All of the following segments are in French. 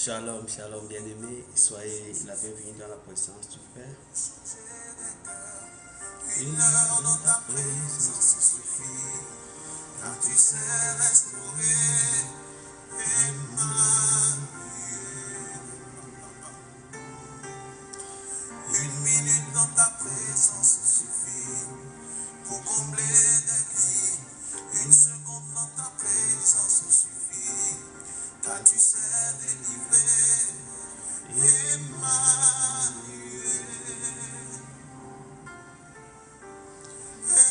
Shalom, shalom bien-aimés, soyez la bienvenue dans la présence du Père. Une heure dans ta présence suffit, car tu sais restaurer Une minute dans ta présence suffit pour combler des vies. Une seconde dans ta présence suffit, car tu sais délivrer. Emmanuel,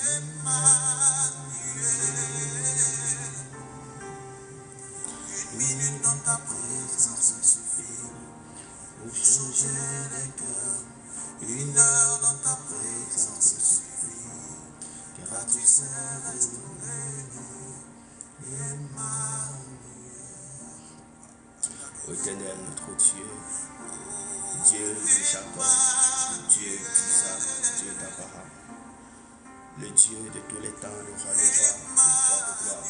Emmanuel. Une minute dans ta présence suffit pour changer les cœurs. Une heure dans ta présence suffit, car tu sais délivrer. Emmanuel. Ô Éternel, notre Dieu, Dieu de Jacob, Dieu d'Isaac, Dieu d'Abraham, le Dieu de tous les temps, le roi des rois, le roi de gloire.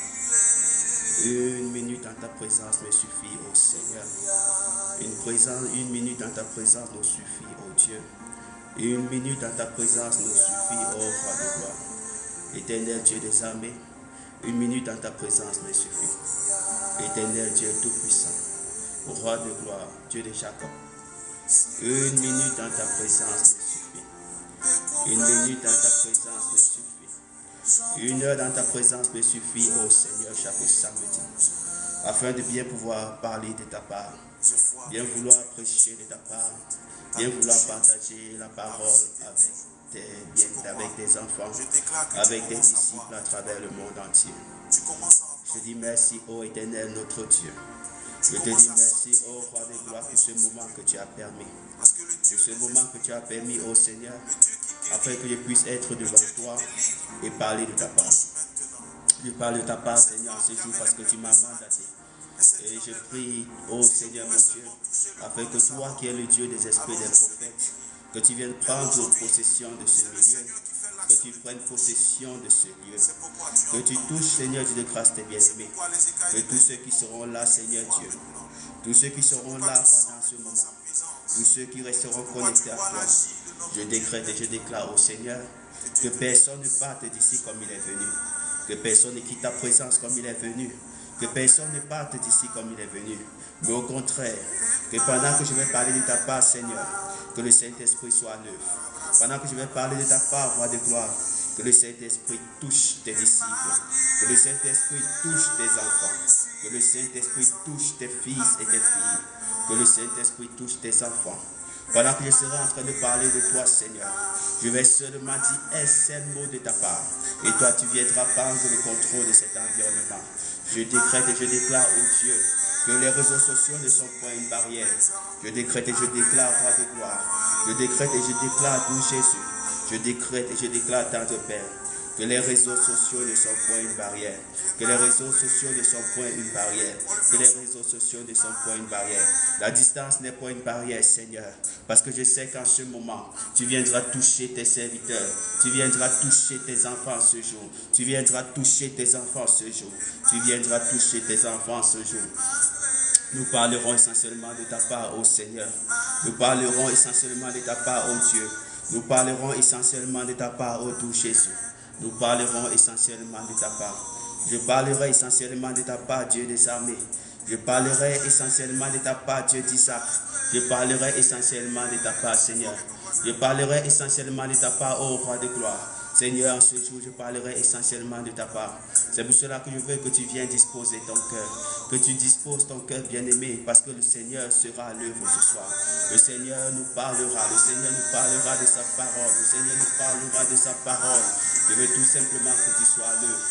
Une minute dans ta présence me suffit, ô Seigneur. Une minute dans ta présence nous suffit, ô Dieu. Une minute dans ta présence nous suffit, ô roi de gloire. Éternel Dieu des armées, une minute dans ta présence me suffit. Éternel Dieu tout-puissant, roi de gloire, Dieu de Jacob. Une minute dans ta présence me suffit. Une minute dans ta présence me suffit. Une heure dans ta présence me suffit, ô Seigneur, chaque samedi, afin de bien pouvoir parler de ta part, bien vouloir prêcher de ta part, bien vouloir partager la parole avec tes enfants, avec tes disciples à travers le monde entier. Je dis merci, ô Éternel, notre Dieu. Je te dis merci, ô roi de gloire, pour ce moment que tu as permis. Pour ce moment que tu as permis, ô Seigneur, afin que je puisse être devant toi et parler de ta part. Je parle de ta part, Seigneur, ce jour parce que tu m'as mandaté. Et je prie, ô Seigneur mon Dieu, afin que toi qui es le Dieu des esprits des prophètes, que tu viennes prendre possession de ce milieu, que tu prennes possession de ce lieu, que tu touches, Seigneur Dieu de grâce, tes bien-aimés, que tous ceux qui seront là, Seigneur Dieu, tous ceux qui seront là pendant ce moment, tous ceux qui resteront connectés à toi, je décrète et je déclare au Seigneur que personne ne parte d'ici comme il est venu, que personne ne quitte ta présence comme il est venu, que personne ne parte d'ici comme il est venu, mais au contraire, que pendant que je vais parler de ta part, Seigneur, que le Saint-Esprit soit à l'œuvre. Pendant que je vais parler de ta part, roi de gloire, que le Saint-Esprit touche tes disciples, que le Saint-Esprit touche tes enfants, que le Saint-Esprit touche tes fils et tes filles, que le Saint-Esprit touche tes enfants. Pendant que je serai en train de parler de toi, Seigneur, je vais seulement dire un seul mot de ta part. Et toi, tu viendras prendre le contrôle de cet environnement. Je décrète et je déclare, oh Dieu, que les réseaux sociaux ne sont pas une barrière. Je décrète et je déclare, roi de gloire. Je décrète et je déclare, d'où Jésus. Je décrète et je déclare, Tendre Père, que les réseaux sociaux ne sont point une barrière. Que les réseaux sociaux ne sont point une barrière. Que les réseaux sociaux ne sont point une barrière. La distance n'est pas une barrière, Seigneur. Parce que je sais qu'en ce moment, tu viendras toucher tes serviteurs. Tu viendras toucher tes enfants ce jour. Tu viendras toucher tes enfants ce jour. Tu viendras toucher tes enfants ce jour. Nous parlerons essentiellement de ta part, ô Seigneur. Nous parlerons essentiellement de ta part, ô Dieu. Nous parlerons essentiellement de ta part, ô doux Jésus. Nous parlerons essentiellement de ta part. Je parlerai essentiellement de ta part, Dieu des armées. Je parlerai essentiellement de ta part, Dieu d'Isaac. Je parlerai essentiellement de ta part, Seigneur. Je parlerai essentiellement de ta part, ô roi de gloire. Seigneur, en ce jour, je parlerai essentiellement de ta part. C'est pour cela que je veux que tu viennes disposer ton cœur. Que tu disposes ton cœur, bien-aimé, parce que le Seigneur sera à l'œuvre ce soir. Le Seigneur nous parlera. Le Seigneur nous parlera de sa parole. Le Seigneur nous parlera de sa parole. Je veux tout simplement que tu sois à l'œuvre.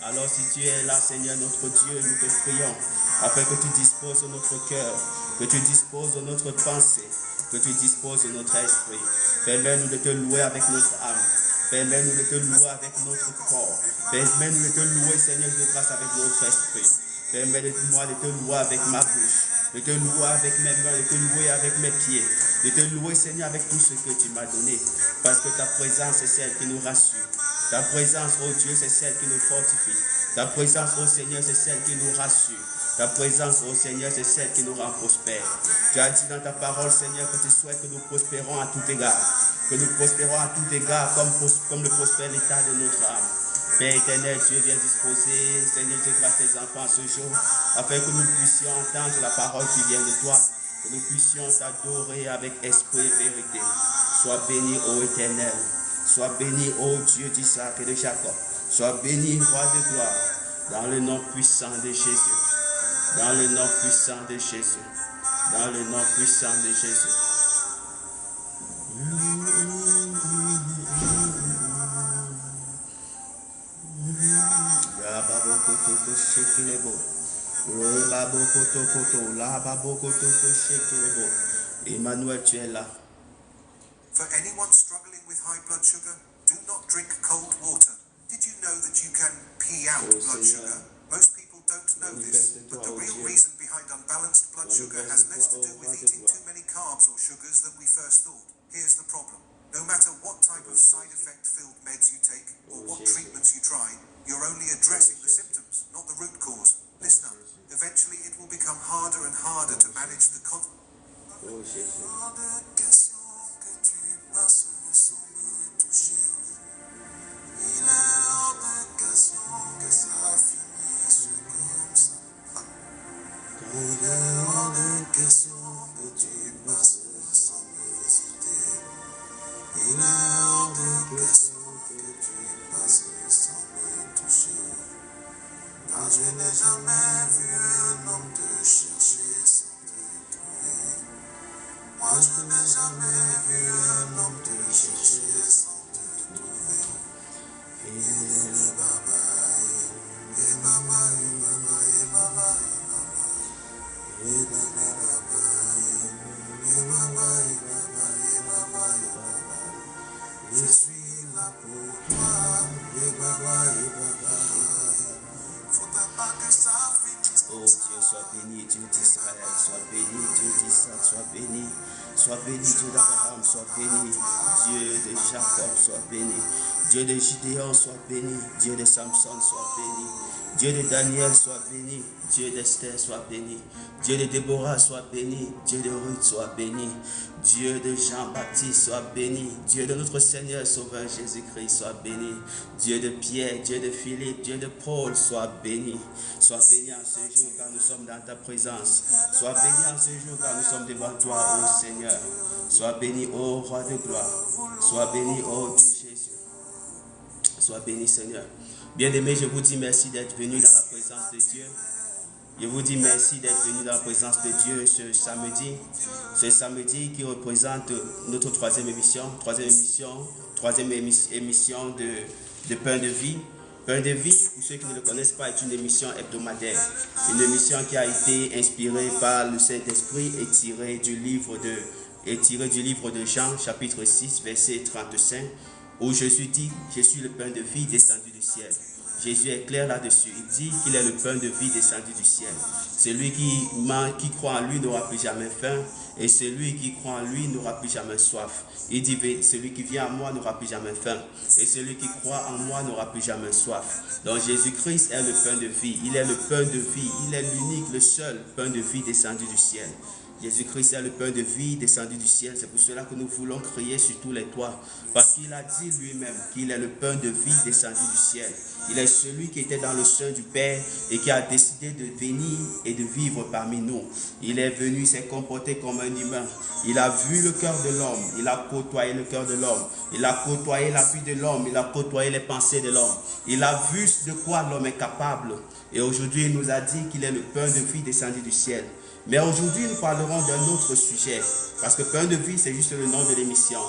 Alors si tu es là, Seigneur, notre Dieu, nous te prions, afin que tu disposes de notre cœur, que tu disposes de notre pensée, que tu disposes de notre esprit. Permets-nous de te louer avec notre âme. Permets-nous de te louer avec notre corps. Permets-nous de te louer, Seigneur, de grâce avec notre esprit. Permets-moi de te louer avec ma bouche, de te louer avec mes mains, de te louer avec mes pieds, de te louer, Seigneur, avec tout ce que tu m'as donné. Parce que ta présence est celle qui nous rassure. Ta présence, oh Dieu, c'est celle qui nous fortifie. Ta présence, oh Seigneur, c'est celle qui nous rassure. Ta présence, oh Seigneur, c'est celle qui nous rend prospères. Tu as dit dans ta parole, Seigneur, que tu souhaites que nous prospérons à tout égard. Que nous prospérons à tout égard comme le prospère l'état de notre âme. Père éternel, Dieu vient disposer, Seigneur Dieu, grâce tes enfants ce jour, afin que nous puissions entendre la parole qui vient de toi, que nous puissions t'adorer avec esprit et vérité. Sois béni, ô Éternel. Sois béni, ô Dieu d'Isaac et de Jacob. Sois béni, Roi de gloire, dans le nom puissant de Jésus. Dans le nom puissant de Jésus. Dans le nom puissant de Jésus. Emmanuel, tu es là. For anyone struggling with high blood sugar, do not drink cold water. Did you know that you can pee out blood sugar? Most people don't know this, but the real reason behind unbalanced blood sugar has less to do with eating too many carbs or sugars than we first thought. Here's the problem. No matter what type of side effect-filled meds you take or what treatments you try, you're only addressing the symptoms, not the root cause. Listen up. Eventually it will become harder and harder to manage the Je n'ai jamais vu un homme te chercher sans te trouver. Moi je n'ai jamais vu un homme te chercher sans te trouver. Et le baba, et mama, et mama, et mama, et mama, et baba, et mama, et mama, et mama, et mama. Je suis là pour toi, et baba, et baba. Oh Dieu, sois béni, Dieu d'Israël, sois béni, Dieu d'Isaac, sois béni, Dieu d'Abraham, sois béni, Dieu de Jacob, sois béni, Dieu de Gideon, sois béni, Dieu de Samson, sois béni, Dieu de Daniel, sois béni, Dieu d'Esther, sois béni, Dieu de Déborah, sois béni, Dieu de Ruth, sois béni, Dieu de Jean-Baptiste, sois béni, Dieu de notre Seigneur Sauveur Jésus-Christ, sois béni, Dieu de Pierre, Dieu de Philippe, Dieu de Paul, sois béni en ce jour car nous sommes dans ta présence, sois béni en ce jour car nous sommes devant toi, ô Seigneur, sois béni, ô Roi de gloire, sois béni, ô tout Jésus, sois béni Seigneur. Bien-aimés, je vous dis merci d'être venu dans la présence de Dieu. Je vous dis merci d'être venu dans la présence de Dieu ce samedi qui représente notre troisième émission de Pain de vie. Pain de vie, pour ceux qui ne le connaissent pas, est une émission hebdomadaire. Une émission qui a été inspirée par le Saint-Esprit et tirée du livre de Jean, chapitre 6, verset 35, où Jésus dit, je suis le pain de vie descendu du ciel. Jésus est clair là-dessus. Il dit qu'il est le pain de vie descendu du ciel. Celui qui croit en lui n'aura plus jamais faim, et celui qui croit en lui n'aura plus jamais soif. Il dit, celui qui vient à moi n'aura plus jamais faim, et celui qui croit en moi n'aura plus jamais soif. Donc Jésus-Christ est le pain de vie. Il est le pain de vie. Il est l'unique, le seul pain de vie descendu du ciel. Jésus-Christ est le pain de vie descendu du ciel. C'est pour cela que nous voulons crier sur tous les toits. Parce qu'il a dit lui-même qu'il est le pain de vie descendu du ciel. Il est celui qui était dans le sein du Père et qui a décidé de venir et de vivre parmi nous. Il est venu, il s'est comporté comme un humain. Il a vu le cœur de l'homme. Il a côtoyé le cœur de l'homme. Il a côtoyé la vie de l'homme. Il a côtoyé les pensées de l'homme. Il a vu de quoi l'homme est capable. Et aujourd'hui, il nous a dit qu'il est le pain de vie descendu du ciel. Mais aujourd'hui, nous parlerons d'un autre sujet. Parce que pain de vie, c'est juste le nom de l'émission.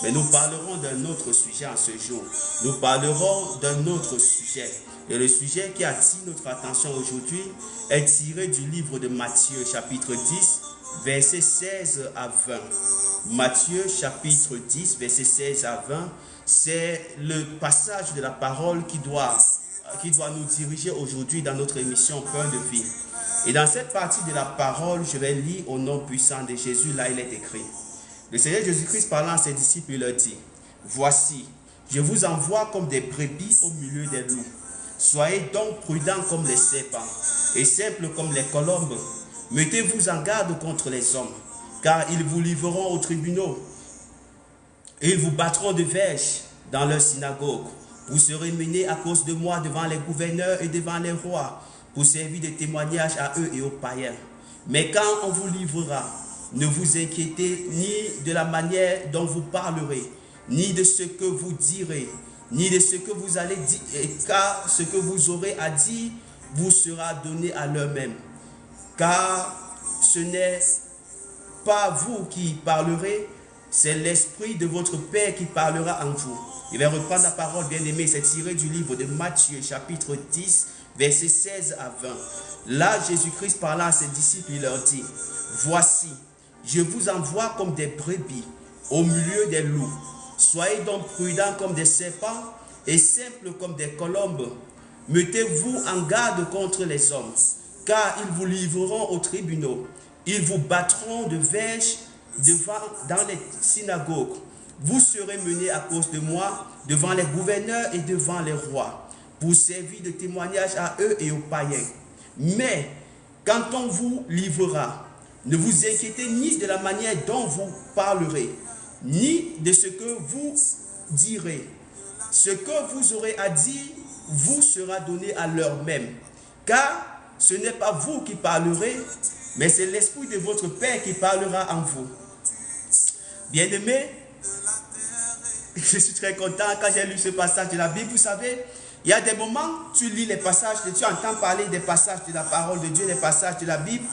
Mais nous parlerons d'un autre sujet en ce jour. Nous parlerons d'un autre sujet. Et le sujet qui attire notre attention aujourd'hui est tiré du livre de Matthieu, chapitre 10, versets 16 à 20. Matthieu, chapitre 10, versets 16 à 20, c'est le passage de la parole qui doit nous diriger aujourd'hui dans notre émission Pain de vie. Et dans cette partie de la parole, je vais lire au nom puissant de Jésus, là il est écrit. Le Seigneur Jésus-Christ parlant à ses disciples, il leur dit, « Voici, je vous envoie comme des brebis au milieu des loups. Soyez donc prudents comme les serpents et simples comme les colombes. Mettez-vous en garde contre les hommes, car ils vous livreront aux tribunaux et ils vous battront de verges dans leur synagogue. Vous serez menés à cause de moi devant les gouverneurs et devant les rois, pour servir de témoignage à eux et aux païens. Mais quand on vous livrera, ne vous inquiétez ni de la manière dont vous parlerez, ni de ce que vous direz, ni de ce que vous allez dire, car ce que vous aurez à dire vous sera donné à l'heure même. Car ce n'est pas vous qui parlerez, c'est l'Esprit de votre Père qui parlera en vous. Je vais reprendre la parole, bien-aimé, c'est tiré du livre de Matthieu, chapitre 10, versets 16 à 20. Là, Jésus-Christ parlant à ses disciples, il leur dit, « Voici, je vous envoie comme des brebis au milieu des loups. Soyez donc prudents comme des serpents et simples comme des colombes. Mettez-vous en garde contre les hommes, car ils vous livreront aux tribunaux. Ils vous battront de verges dans les synagogues. Vous serez menés à cause de moi devant les gouverneurs et devant les rois, pour servir de témoignage à eux et aux païens. Mais quand on vous livrera, ne vous inquiétez ni de la manière dont vous parlerez, ni de ce que vous direz. Ce que vous aurez à dire vous sera donné à l'heure même. Car ce n'est pas vous qui parlerez, mais c'est l'Esprit de votre Père qui parlera en vous. » Bien-aimés, je suis très content quand j'ai lu ce passage de la Bible. Vous savez, il y a des moments, tu lis les passages, tu entends parler des passages de la parole de Dieu, des passages de la Bible.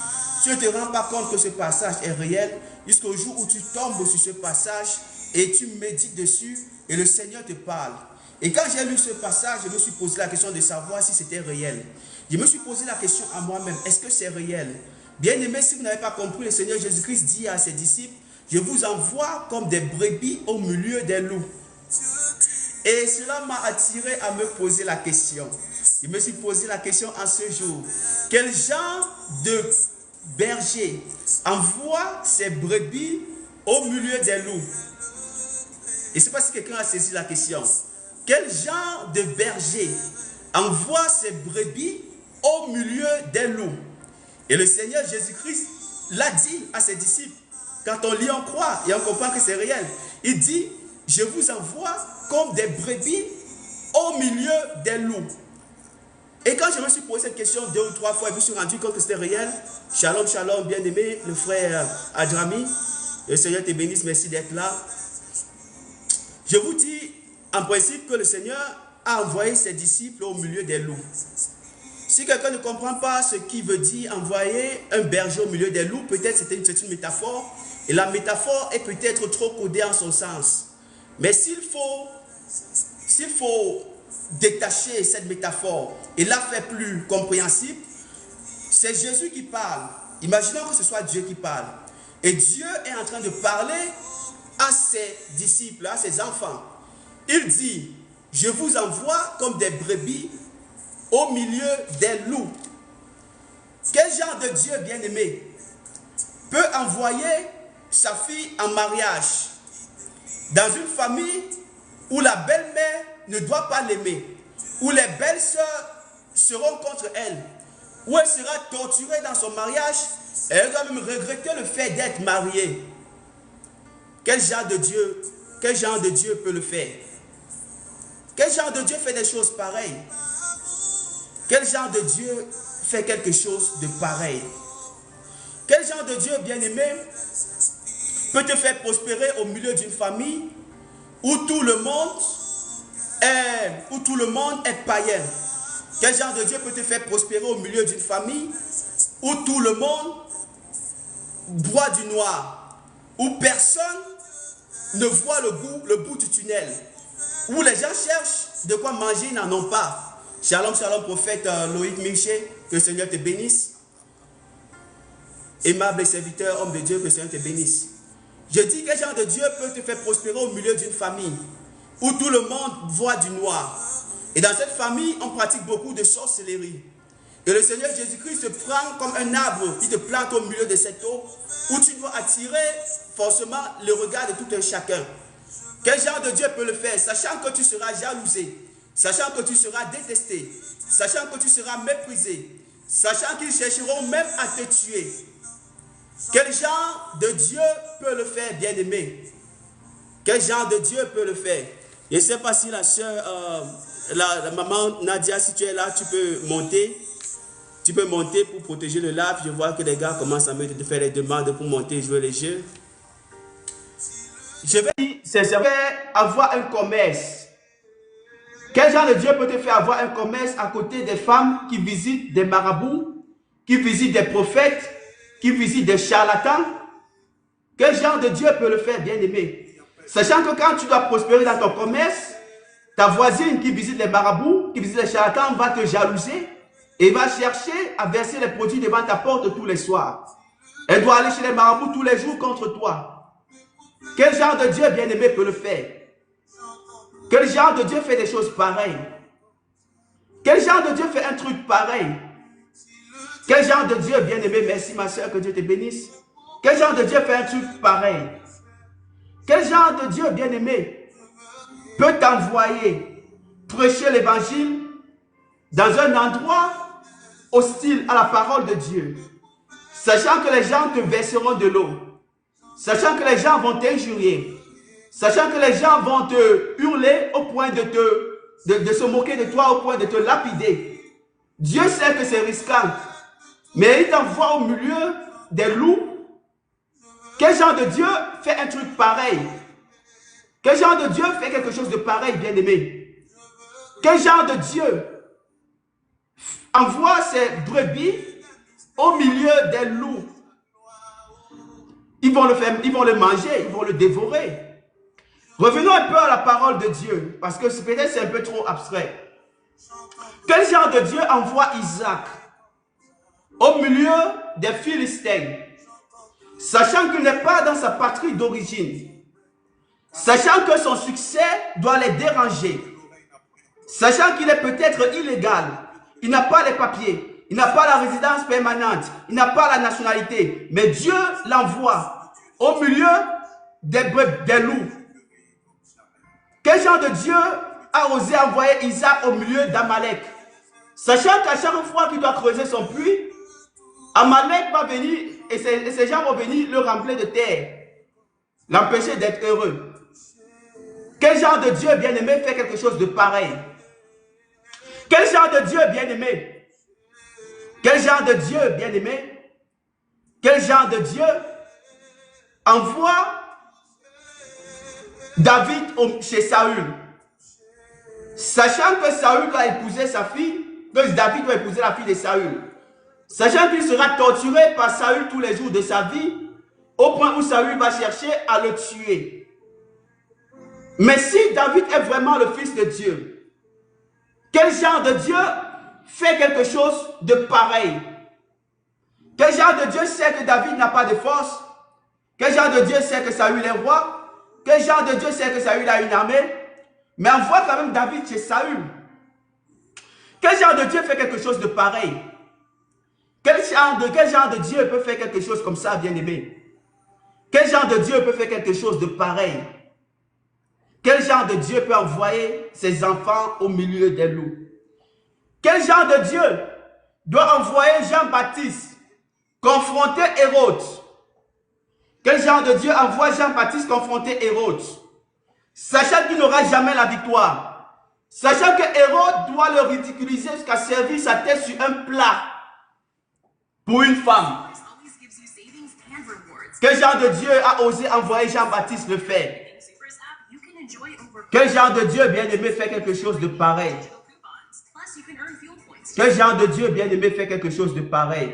Tu ne te rends pas compte que ce passage est réel jusqu'au jour où tu tombes sur ce passage et tu médites dessus et le Seigneur te parle. Et quand j'ai lu ce passage, je me suis posé la question de savoir si c'était réel. Je me suis posé la question à moi-même, est-ce que c'est réel? Bien-aimés, si vous n'avez pas compris, le Seigneur Jésus-Christ dit à ses disciples, je vous envoie comme des brebis au milieu des loups. Et cela m'a attiré à me poser la question. Je me suis posé la question en ce jour. Quel genre de berger envoie ses brebis au milieu des loups? Je ne sais pas si quelqu'un a saisi la question. Quel genre de berger envoie ses brebis au milieu des loups? Et le Seigneur Jésus-Christ l'a dit à ses disciples. Quand on lit, on croit et on comprend que c'est réel. Il dit, je vous envoie comme des brebis au milieu des loups. Et quand je me suis posé cette question 2 ou 3 fois, je me suis rendu compte que c'était réel. Shalom, shalom, bien-aimé, le frère Adrami. Le Seigneur te bénisse, merci d'être là. Je vous dis en principe que le Seigneur a envoyé ses disciples au milieu des loups. Si quelqu'un ne comprend pas ce qui veut dire envoyer un berger au milieu des loups, peut-être c'est une métaphore. Et la métaphore est peut-être trop codée en son sens. Mais s'il faut détacher cette métaphore et la faire plus compréhensible, c'est Jésus qui parle. Imaginons que ce soit Dieu qui parle. Et Dieu est en train de parler à ses disciples, à ses enfants. Il dit, je vous envoie comme des brebis au milieu des loups. Quel genre de Dieu bien-aimé peut envoyer sa fille en mariage dans une famille où la belle-mère ne doit pas l'aimer, où les belles-sœurs seront contre elle, où elle sera torturée dans son mariage, et elle doit même regretter le fait d'être mariée? Quel genre de Dieu peut le faire? Quel genre de Dieu fait des choses pareilles? Quel genre de Dieu fait quelque chose de pareil? Quel genre de Dieu, bien-aimé, peut te faire prospérer au milieu d'une famille où tout le monde est païen? Quel genre de Dieu peut te faire prospérer au milieu d'une famille où tout le monde boit du noir, où personne ne voit le bout du tunnel, où les gens cherchent de quoi manger, ils n'en ont pas? Shalom, shalom, prophète Loïc Miché, que le Seigneur te bénisse. Aimable serviteur, homme de Dieu, que le Seigneur te bénisse. Je dis, quel genre de Dieu peut te faire prospérer au milieu d'une famille où tout le monde voit du noir? Et dans cette famille, on pratique beaucoup de sorcellerie. Et le Seigneur Jésus-Christ te prend comme un arbre qui te plante au milieu de cette eau, où tu dois attirer forcément le regard de tout un chacun. Quel genre de Dieu peut le faire, sachant que tu seras jalousé, sachant que tu seras détesté, sachant que tu seras méprisé, sachant qu'ils chercheront même à te tuer. Quel genre de Dieu peut le faire, bien-aimé? Quel genre de Dieu peut le faire? Je ne sais pas si la soeur, la maman Nadia, si tu es là, tu peux monter. Tu peux monter pour protéger le live. Je vois que les gars commencent à me faire les demandes pour monter et jouer les jeux. Je vais dire, c'est avoir un commerce. Quel genre de Dieu peut te faire avoir un commerce à côté des femmes qui visitent des marabouts, qui visitent des prophètes, qui visitent des charlatans? Quel genre de Dieu peut le faire, bien-aimé? Sachant que quand tu dois prospérer dans ton commerce, ta voisine qui visite les marabouts, qui visite les charlatans, va te jalouser et va chercher à verser les produits devant ta porte tous les soirs. Elle doit aller chez les marabouts tous les jours contre toi. Quel genre de Dieu, bien-aimé, peut le faire? Quel genre de Dieu fait des choses pareilles? Quel genre de Dieu fait un truc pareil? Quel genre de Dieu, bien-aimé, merci ma soeur, que Dieu te bénisse. Quel genre de Dieu fait un truc pareil? Quel genre de Dieu, bien-aimé, peut t'envoyer prêcher l'évangile dans un endroit hostile à la parole de Dieu, sachant que les gens te verseront de l'eau, sachant que les gens vont t'injurier, sachant que les gens vont te hurler au point de se moquer de toi, au point de te lapider. Dieu sait que c'est risquant, mais il t'envoie au milieu des loups. Quel genre de Dieu fait un truc pareil? Quel genre de Dieu fait quelque chose de pareil, bien-aimé? Quel genre de Dieu envoie ses brebis au milieu des loups? Ils vont le manger, ils vont le dévorer. Revenons un peu à la parole de Dieu, parce que peut-être c'est un peu trop abstrait. Quel genre de Dieu envoie Isaac au milieu des Philistins, sachant qu'il n'est pas dans sa patrie d'origine, sachant que son succès doit les déranger, sachant qu'il est peut-être illégal, il n'a pas les papiers, il n'a pas la résidence permanente, il n'a pas la nationalité, mais Dieu l'envoie au milieu des loups. Quel genre de Dieu a osé envoyer Isaac au milieu d'Amalek, sachant qu'à chaque fois qu'il doit creuser son puits, Amalek va venir et ces gens vont venir le remplir de terre, l'empêcher d'être heureux. Quel genre de Dieu, bien-aimé, fait quelque chose de pareil? Quel genre de Dieu, bien-aimé? Quel genre de Dieu, bien-aimé? Quel genre de Dieu envoie David chez Saül, sachant que Saül va épouser sa fille, que David va épouser la fille de Saül, sachant qu'il sera torturé par Saül tous les jours de sa vie, au point où Saül va chercher à le tuer. Mais si David est vraiment le fils de Dieu, quel genre de Dieu fait quelque chose de pareil? Quel genre de Dieu sait que David n'a pas de force? Quel genre de Dieu sait que Saül est roi? Quel genre de Dieu sait que Saül a une armée? Mais envoie quand même David chez Saül. Quel genre de Dieu fait quelque chose de pareil? Quel genre de Dieu peut faire quelque chose comme ça, bien-aimé? Quel genre de Dieu peut faire quelque chose de pareil? Quel genre de Dieu peut envoyer ses enfants au milieu des loups? Quel genre de Dieu doit envoyer Jean-Baptiste confronter Hérode? Quel genre de Dieu envoie Jean-Baptiste confronter Hérode, sachant qu'il n'aura jamais la victoire, sachant que Hérode doit le ridiculiser jusqu'à servir sa tête sur un plat pour une femme? Quel genre de Dieu a osé envoyer Jean-Baptiste le faire? Quel genre de Dieu, bien-aimé, fait quelque chose de pareil? Quel genre de Dieu, bien-aimé, fait quelque chose de pareil?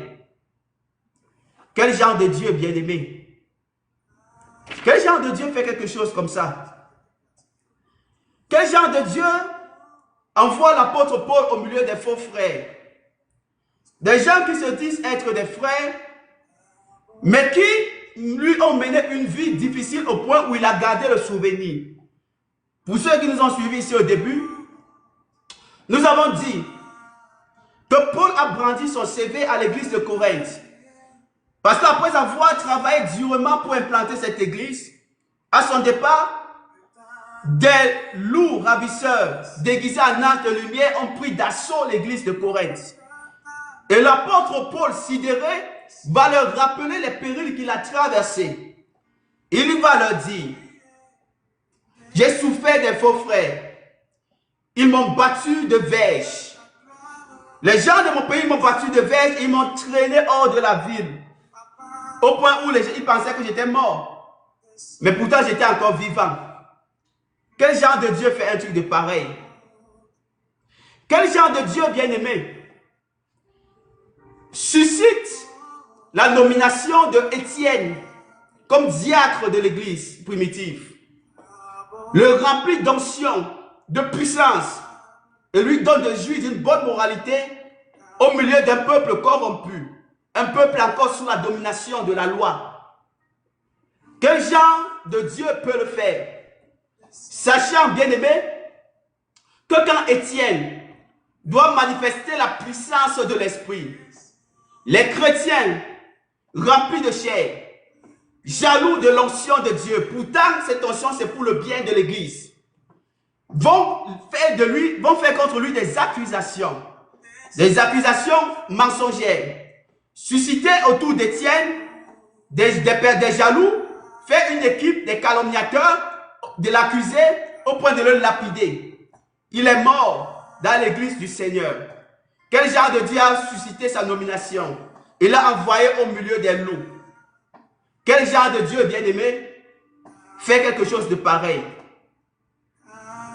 Quel genre de Dieu, bien-aimé? Quel genre de Dieu fait quelque chose comme ça? Quel genre de Dieu envoie l'apôtre Paul au milieu des faux frères? Des gens qui se disent être des frères, mais qui lui ont mené une vie difficile au point où il a gardé le souvenir. Pour ceux qui nous ont suivis ici au début, nous avons dit que Paul a brandi son CV à l'église de Corinthe. Parce qu'après avoir travaillé durement pour implanter cette église, à son départ, des loups ravisseurs déguisés en anges de lumière ont pris d'assaut l'église de Corinthe. Et l'apôtre Paul, sidéré, va leur rappeler les périls qu'il a traversés. Il va leur dire, j'ai souffert des faux frères. Ils m'ont battu de verge. Les gens de mon pays m'ont battu de verge et ils m'ont traîné hors de la ville. Au point où ils pensaient que j'étais mort. Mais pourtant, j'étais encore vivant. Quel genre de Dieu fait un truc de pareil? Quel genre de Dieu bien-aimé suscite la nomination de Étienne comme diacre de l'église primitive, le remplit d'onction, de puissance, et lui donne de jouir d'une bonne moralité au milieu d'un peuple corrompu, un peuple encore sous la domination de la loi. Quel genre de Dieu peut le faire? Sachant, bien-aimé, que quand Étienne doit manifester la puissance de l'esprit, les chrétiens remplis de chair, jaloux de l'onction de Dieu, pourtant cette onction c'est pour le bien de l'église, vont faire contre lui des accusations mensongères, susciter autour d'Étienne des jaloux, faire une équipe des calomniateurs, de l'accuser au point de le lapider. Il est mort dans l'église du Seigneur. Quel genre de Dieu a suscité sa nomination? Il l'a envoyé au milieu des loups. Quel genre de Dieu bien-aimé fait quelque chose de pareil?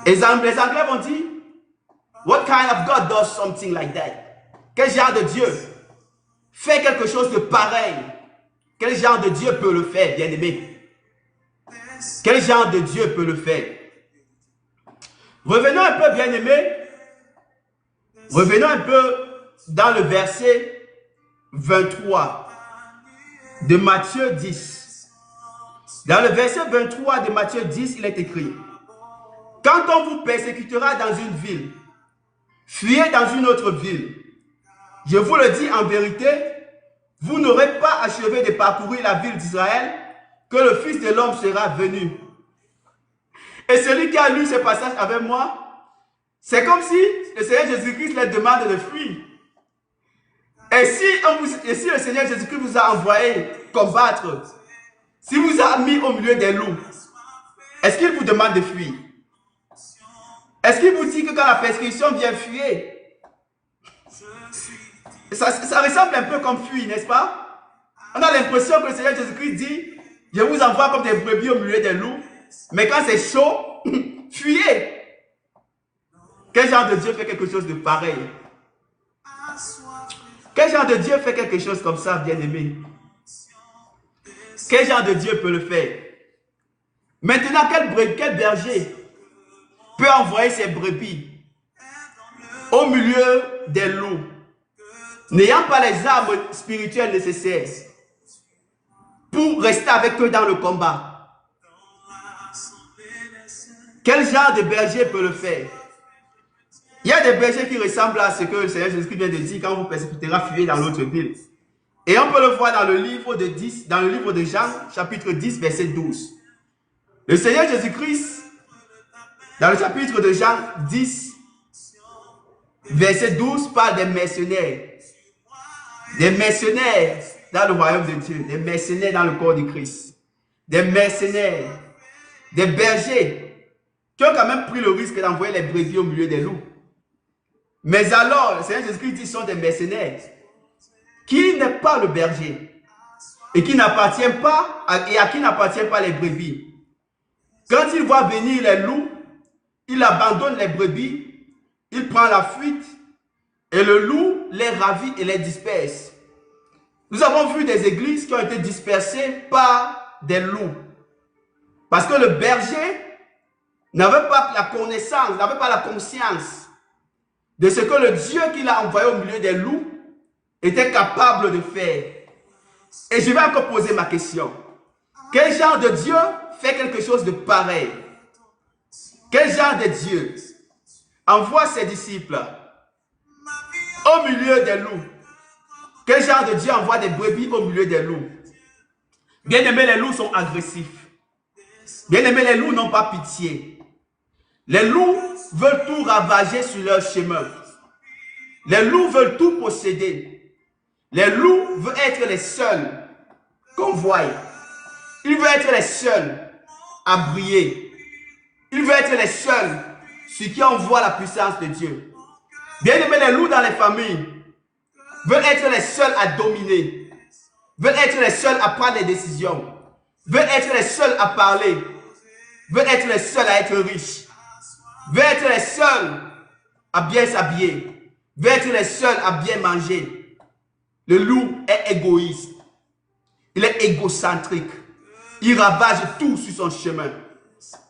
Et les Anglais vont dire, what kind of God does something like that? Quel genre de Dieu fait quelque chose de pareil? Quel genre de Dieu peut le faire, bien-aimé? Quel genre de Dieu peut le faire? Revenons un peu, bien-aimé. Revenons un peu dans le verset 23 de Matthieu 10. Dans le verset 23 de Matthieu 10, il est écrit, « Quand on vous persécutera dans une ville, fuyez dans une autre ville. Je vous le dis en vérité, vous n'aurez pas achevé de parcourir la ville d'Israël que le Fils de l'homme sera venu. » Et celui qui a lu ce passage avec moi, c'est comme si le Seigneur Jésus-Christ leur demande de fuir. Et si le Seigneur Jésus-Christ vous a envoyé combattre, s'il vous a mis au milieu des loups, est-ce qu'il vous demande de fuir? Est-ce qu'il vous dit que quand la persécution vient, fuir? Ça ressemble un peu comme fuir, n'est-ce pas? On a l'impression que le Seigneur Jésus-Christ dit, je vous envoie comme des brebis au milieu des loups, mais quand c'est chaud, fuyez. Quel genre de Dieu fait quelque chose de pareil? Quel genre de Dieu fait quelque chose comme ça, bien-aimé? Quel genre de Dieu peut le faire? Maintenant, quel berger peut envoyer ses brebis au milieu des loups, n'ayant pas les armes spirituelles nécessaires pour rester avec eux dans le combat? Quel genre de berger peut le faire? Il y a des bergers qui ressemblent à ce que le Seigneur Jésus-Christ vient de dire, quand vous persécutera, fuyez dans l'autre ville. Et on peut le voir dans le livre de Jean, chapitre 10, verset 12. Le Seigneur Jésus-Christ, dans le chapitre de Jean 10, verset 12, parle des mercenaires. Des mercenaires dans le royaume de Dieu, des mercenaires dans le corps de Christ. Des mercenaires, des bergers qui ont quand même pris le risque d'envoyer les brebis au milieu des loups. Mais alors, le Seigneur Jésus-Christ dit, sont des mercenaires. Qui n'est pas le berger et qui n'appartient pas à qui n'appartient pas les brebis. Quand il voit venir les loups, il abandonne les brebis, il prend la fuite et le loup les ravit et les disperse. Nous avons vu des églises qui ont été dispersées par des loups. Parce que le berger n'avait pas la connaissance, n'avait pas la conscience de ce que le Dieu qu'il a envoyé au milieu des loups était capable de faire. Et je vais encore poser ma question. Quel genre de Dieu fait quelque chose de pareil? Quel genre de Dieu envoie ses disciples au milieu des loups? Quel genre de Dieu envoie des brebis au milieu des loups? Bien aimé, les loups sont agressifs. Bien aimé, les loups n'ont pas pitié. Les loups veulent tout ravager sur leur chemin. Les loups veulent tout posséder. Les loups veulent être les seuls qu'on voie. Ils veulent être les seuls à briller. Ils veulent être les seuls sur qui on voit la puissance de Dieu. Bien aimés, les loups dans les familles veulent être les seuls à dominer, veulent être les seuls à prendre les décisions, veulent être les seuls à parler, veulent être les seuls à être riches, veulent être les seuls à bien s'habiller, veulent être les seuls à bien manger. Le loup est égoïste, il est égocentrique, il ravage tout sur son chemin.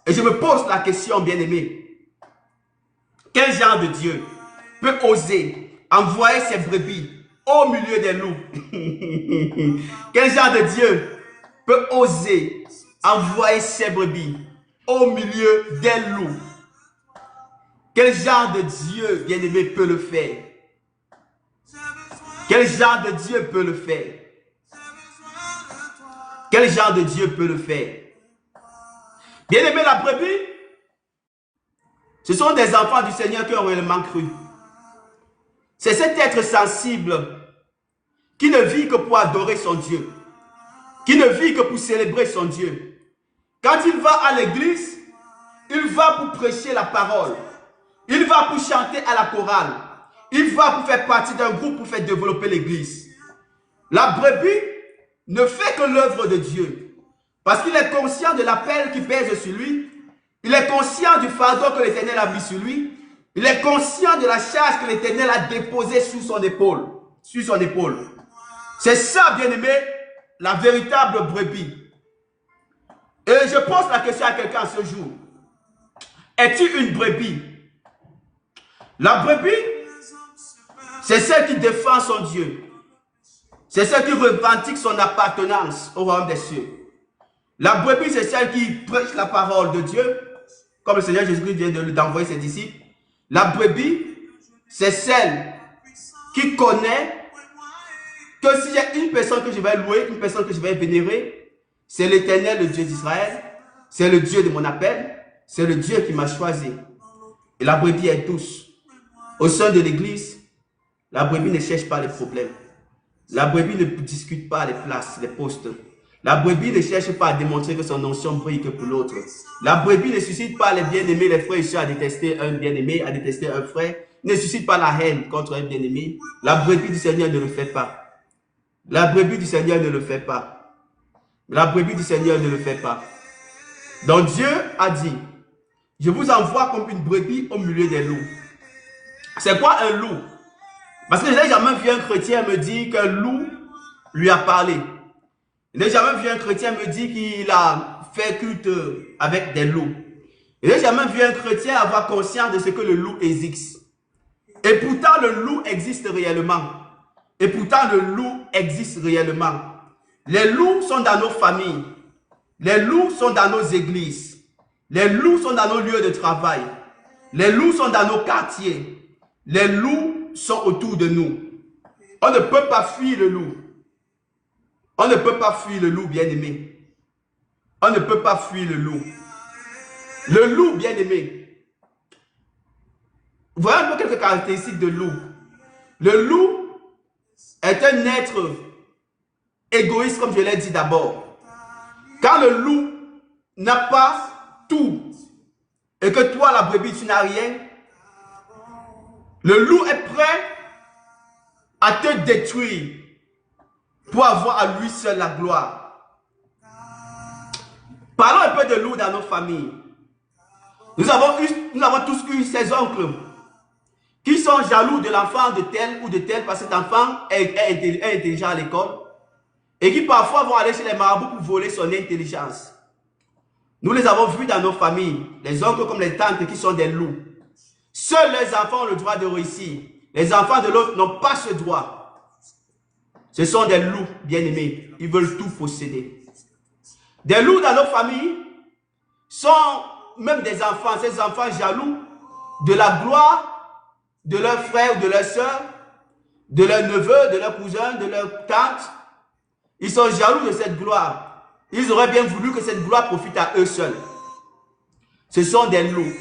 Et je me pose la question, bien-aimé, quel genre de Dieu peut oser envoyer ses brebis au milieu des loups? Quel genre de Dieu peut oser envoyer ses brebis au milieu des loups? Quel genre de Dieu, bien-aimé, peut le faire? Quel genre de Dieu peut le faire? Quel genre de Dieu peut le faire? Bien-aimé, la brebis, ce sont des enfants du Seigneur qui ont réellement cru. C'est cet être sensible qui ne vit que pour adorer son Dieu, qui ne vit que pour célébrer son Dieu. Quand il va à l'église, il va pour prêcher la parole, il va pour chanter à la chorale, il va pour faire partie d'un groupe pour faire développer l'église. La brebis ne fait que l'œuvre de Dieu, parce qu'il est conscient de l'appel qui pèse sur lui, il est conscient du fardeau que l'Éternel a mis sur lui, il est conscient de la charge que l'Éternel a déposée sur son épaule. C'est ça, bien-aimé, la véritable brebis. Et je pose la question à quelqu'un ce jour. Es-tu une brebis? La brebis, c'est celle qui défend son Dieu. C'est celle qui revendique son appartenance au royaume des cieux. La brebis, c'est celle qui prêche la parole de Dieu, comme le Seigneur Jésus-Christ vient d'envoyer ses disciples. La brebis, c'est celle qui connaît que si j'ai une personne que je vais louer, une personne que je vais vénérer, c'est l'Éternel, le Dieu d'Israël, c'est le Dieu de mon appel, c'est le Dieu qui m'a choisi. Et la brebis est douce. Au sein de l'église, la brebis ne cherche pas les problèmes. La brebis ne discute pas les places, les postes. La brebis ne cherche pas à démontrer que son onction brille que pour l'autre. La brebis ne suscite pas les bien-aimés, les frères et sœurs à détester un bien-aimé, à détester un frère. Ne suscite pas la haine contre un bien-aimé. La brebis du Seigneur ne le fait pas. La brebis du Seigneur ne le fait pas. La brebis du Seigneur ne le fait pas. Donc Dieu a dit, je vous envoie comme une brebis au milieu des loups. C'est quoi un loup? Parce que je n'ai jamais vu un chrétien me dire qu'un loup lui a parlé. Je n'ai jamais vu un chrétien me dire qu'il a fait culte avec des loups. Je n'ai jamais vu un chrétien avoir conscience de ce que le loup existe. Et pourtant, le loup existe réellement. Et pourtant, le loup existe réellement. Les loups sont dans nos familles. Les loups sont dans nos églises. Les loups sont dans nos lieux de travail. Les loups sont dans nos quartiers. Les loups sont autour de nous. On ne peut pas fuir le loup. On ne peut pas fuir le loup, bien-aimé. On ne peut pas fuir le loup. Le loup, bien-aimé. Voilà un peu quelques caractéristiques de loup. Le loup est un être égoïste, comme je l'ai dit d'abord. Quand le loup n'a pas tout, et que toi, la brebis, tu n'as rien, le loup est prêt à te détruire pour avoir à lui seul la gloire. Parlons un peu de loup dans nos familles. Nous avons tous eu ces oncles qui sont jaloux de l'enfant de tel ou de tel parce que cet enfant est intelligent à l'école et qui parfois vont aller chez les marabouts pour voler son intelligence. Nous les avons vus dans nos familles, les oncles comme les tantes qui sont des loups. Seuls les enfants ont le droit de réussir. Les enfants de l'autre n'ont pas ce droit. Ce sont des loups bien-aimés. Ils veulent tout posséder. Des loups dans nos familles sont même des enfants, ces enfants jaloux de la gloire de leurs frères ou de leurs sœurs, de leurs neveux, de leurs cousins, de leurs tantes. Ils sont jaloux de cette gloire. Ils auraient bien voulu que cette gloire profite à eux seuls. Ce sont des loups.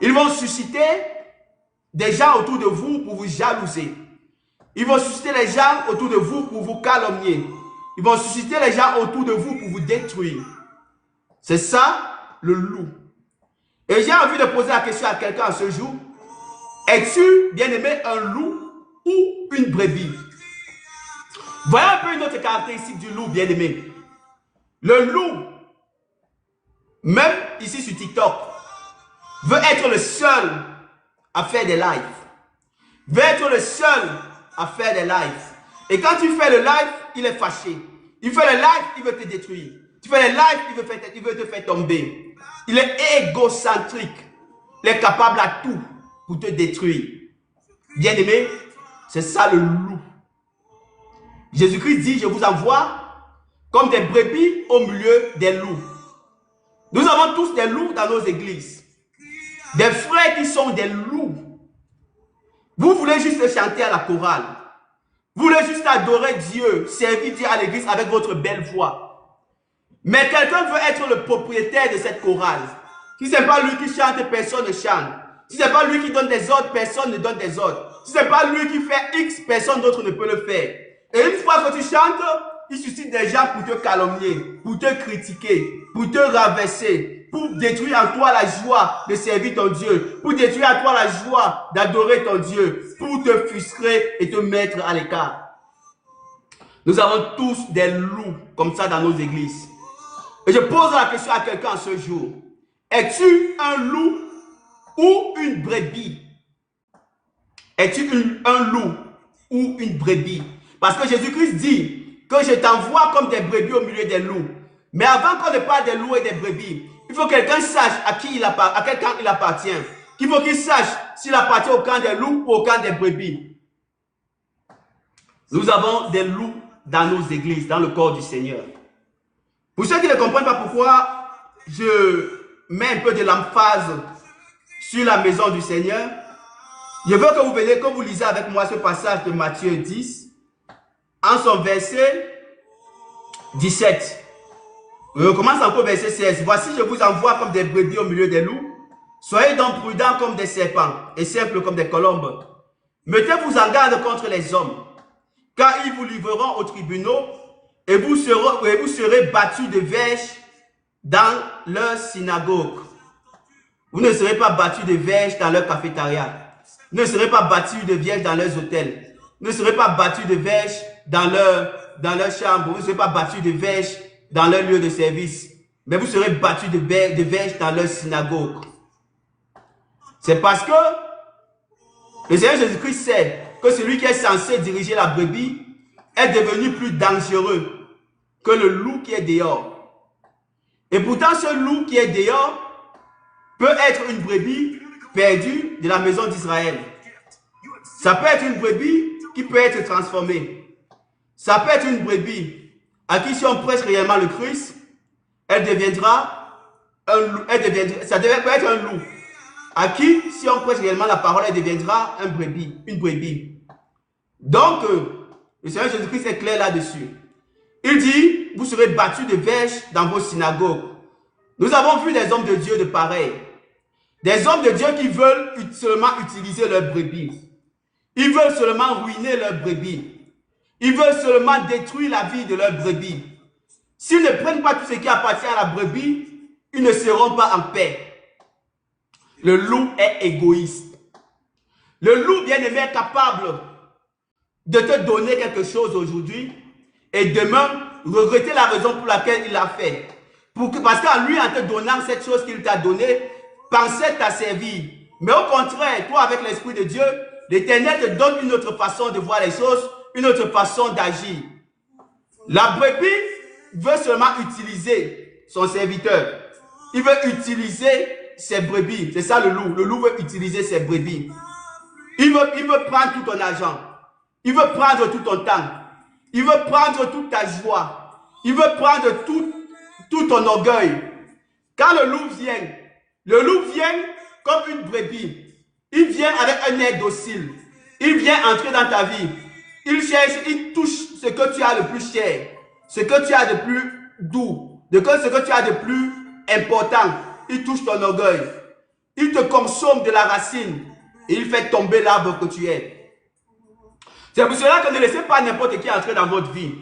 Ils vont susciter des gens autour de vous pour vous jalouser. Ils vont susciter les gens autour de vous pour vous calomnier. Ils vont susciter les gens autour de vous pour vous détruire. C'est ça, le loup. Et j'ai envie de poser la question à quelqu'un ce jour. Es-tu, bien-aimé, un loup ou une brebis? Voyons un peu une autre caractéristique du loup, bien-aimé. Le loup, même ici sur TikTok, veut être le seul à faire des lives. Veut être le seul à faire des lives. Et quand tu fais le live, il est fâché. Il fait le live, il veut te détruire. Tu fais le live, il veut te faire tomber. Il est égocentrique. Il est capable à tout pour te détruire. Bien-aimé, c'est ça le loup. Jésus-Christ dit, je vous envoie comme des brebis au milieu des loups. Nous avons tous des loups dans nos églises. Des frères qui sont des loups. Vous voulez juste chanter à la chorale. Vous voulez juste adorer Dieu, servir Dieu à l'église avec votre belle voix. Mais quelqu'un veut être le propriétaire de cette chorale. Si ce n'est pas lui qui chante, personne ne chante. Si ce n'est pas lui qui donne des ordres, personne ne donne des ordres. Si ce n'est pas lui qui fait X, personne d'autre ne peut le faire. Et une fois que tu chantes, il suscite des gens pour te calomnier, pour te critiquer, pour te rabaisser, pour détruire en toi la joie de servir ton Dieu, pour détruire en toi la joie d'adorer ton Dieu, pour te frustrer et te mettre à l'écart. Nous avons tous des loups comme ça dans nos églises. Et je pose la question à quelqu'un ce jour. Es-tu un loup ou une brebis? Es-tu un loup ou une brebis? Parce que Jésus-Christ dit que je t'envoie comme des brebis au milieu des loups. Mais avant qu'on ne parle des loups et des brebis, il faut que quelqu'un sache à quel camp il appartient. Il faut qu'il sache s'il appartient au camp des loups ou au camp des brebis. Nous avons des loups dans nos églises, dans le corps du Seigneur. Pour ceux qui ne comprennent pas pourquoi je mets un peu de l'emphase sur la maison du Seigneur, je veux que vous veniez, que vous lisez avec moi ce passage de Matthieu 10, en son verset 17. Je commence encore verset 16. Voici, je vous envoie comme des brebis au milieu des loups. Soyez donc prudents comme des serpents et simples comme des colombes. Mettez-vous en garde contre les hommes, car ils vous livreront aux tribunaux et vous serez battus de verges dans leur synagogue. Vous ne serez pas battus de verges dans leur cafétéria. Vous ne serez pas battus de verges dans leurs hôtels. Vous ne serez pas battus de verges dans leur chambre. Vous ne serez pas battus de verges dans leur lieu de service. Mais vous serez battus de verges dans leur synagogue. C'est parce que le Seigneur Jésus-Christ sait que celui qui est censé diriger la brebis est devenu plus dangereux que le loup qui est dehors. Et pourtant, ce loup qui est dehors peut être une brebis perdue de la maison d'Israël. Ça peut être une brebis qui peut être transformée. Ça peut être une brebis à qui, si on prêche réellement le Christ, elle deviendra un loup. Ça peut être un loup. À qui, si on prêche réellement la parole, elle deviendra une brebis. Donc, le Seigneur Jésus-Christ est clair là-dessus. Il dit, vous serez battus de verges dans vos synagogues. Nous avons vu des hommes de Dieu de pareil. Des hommes de Dieu qui veulent seulement utiliser leurs brebis. Ils veulent seulement ruiner leurs brebis. Ils veulent seulement détruire la vie de leurs brebis. S'ils ne prennent pas tout ce qui appartient à la brebis, ils ne seront pas en paix. Le loup est égoïste. Le loup, bien-aimé, est capable de te donner quelque chose aujourd'hui et demain regretter la raison pour laquelle il l'a fait. Parce qu'en lui, en te donnant cette chose qu'il t'a donnée, pensait t'a servi. Mais au contraire, toi, avec l'Esprit de Dieu, l'Éternel te donne une autre façon de voir les choses, une autre façon d'agir. La brebis veut seulement utiliser son serviteur. Il veut utiliser ses brebis. C'est ça le loup. Le loup veut utiliser ses brebis. Il veut prendre tout ton argent. Il veut prendre tout ton temps. Il veut prendre toute ta joie. Il veut prendre tout ton orgueil. Quand le loup vient comme une brebis. Il vient avec un air docile. Il vient entrer dans ta vie. Il cherche, il touche ce que tu as de plus cher. Ce que tu as de plus doux. Ce que tu as de plus important. Il touche ton orgueil. Il te consomme de la racine et il fait tomber l'arbre que tu es. C'est pour cela que ne laissez pas n'importe qui entrer dans votre vie.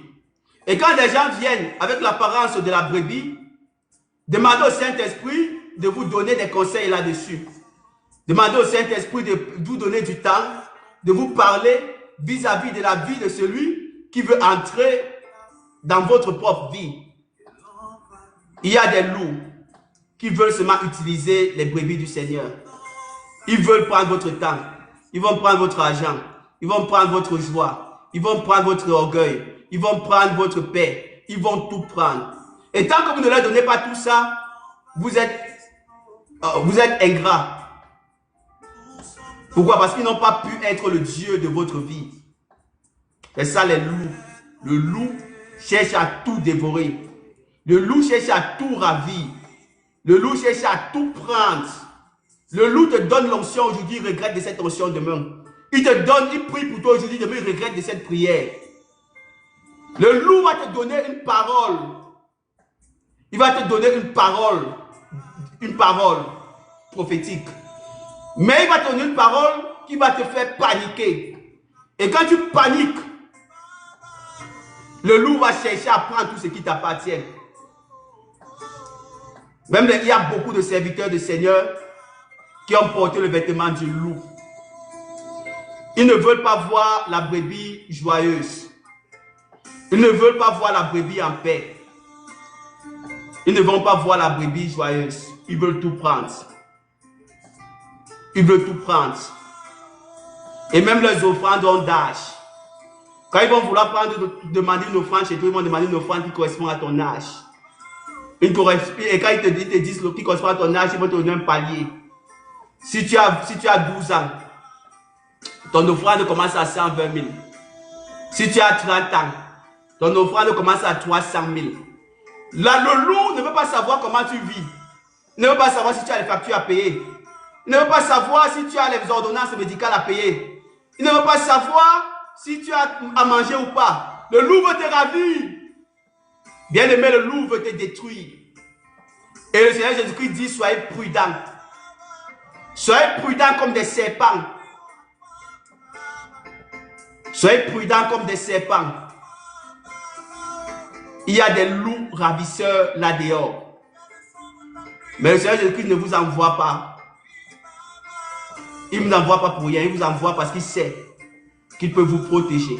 Et quand les gens viennent avec l'apparence de la brebis, demandez au Saint-Esprit de vous donner des conseils là-dessus. Demandez au Saint-Esprit de vous donner du temps, de vous parler vis-à-vis de la vie de celui qui veut entrer dans votre propre vie. Il y a des loups qui veulent seulement utiliser les brebis du Seigneur. Ils veulent prendre votre temps. Ils vont prendre votre argent. Ils vont prendre votre joie. Ils vont prendre votre orgueil. Ils vont prendre votre paix. Ils vont tout prendre. Et tant que vous ne leur donnez pas tout ça, vous êtes ingrat. Pourquoi? Parce qu'ils n'ont pas pu être le Dieu de votre vie. C'est ça les loups. Le loup cherche à tout dévorer. Le loup cherche à tout ravir. Le loup cherche à tout prendre. Le loup te donne l'onction aujourd'hui, il regrette de cette onction demain. Il te donne, il prie pour toi aujourd'hui, demain il regrette de cette prière. Le loup va te donner une parole. Il va te donner une parole prophétique. Mais il va te donner une parole qui va te faire paniquer. Et quand tu paniques, le loup va chercher à prendre tout ce qui t'appartient. Même il y a beaucoup de serviteurs du Seigneur qui ont porté le vêtement du loup. Ils ne veulent pas voir la brebis joyeuse. Ils ne veulent pas voir la brebis en paix. Ils ne vont pas voir la brebis joyeuse. Ils veulent tout prendre. Ils veulent tout prendre. Et même leurs offrandes ont d'âge. Quand ils vont vouloir demander une offrande chez toi, ils vont demander une offrande qui correspond à ton âge. Et quand ils te disent qui correspond à ton âge, ils vont te donner un palier. Si tu as 12 ans, ton offrande commence à 120 000. Si tu as 30 ans, ton offrande commence à 300 000. Là, le loup ne veut pas savoir comment tu vis. Il ne veut pas savoir si tu as les factures à payer. Il ne veut pas savoir si tu as les ordonnances médicales à payer. Il ne veut pas savoir si tu as à manger ou pas. Le loup veut te ravir. Bien aimé, le loup veut te détruire. Et le Seigneur Jésus-Christ dit, soyez prudents. Soyez prudents comme des serpents. Soyez prudents comme des serpents. Il y a des loups ravisseurs là dehors. Mais le Seigneur Jésus-Christ ne vous envoie pas. Il ne vous envoie pas pour rien. Il vous envoie parce qu'il sait qu'il peut vous protéger.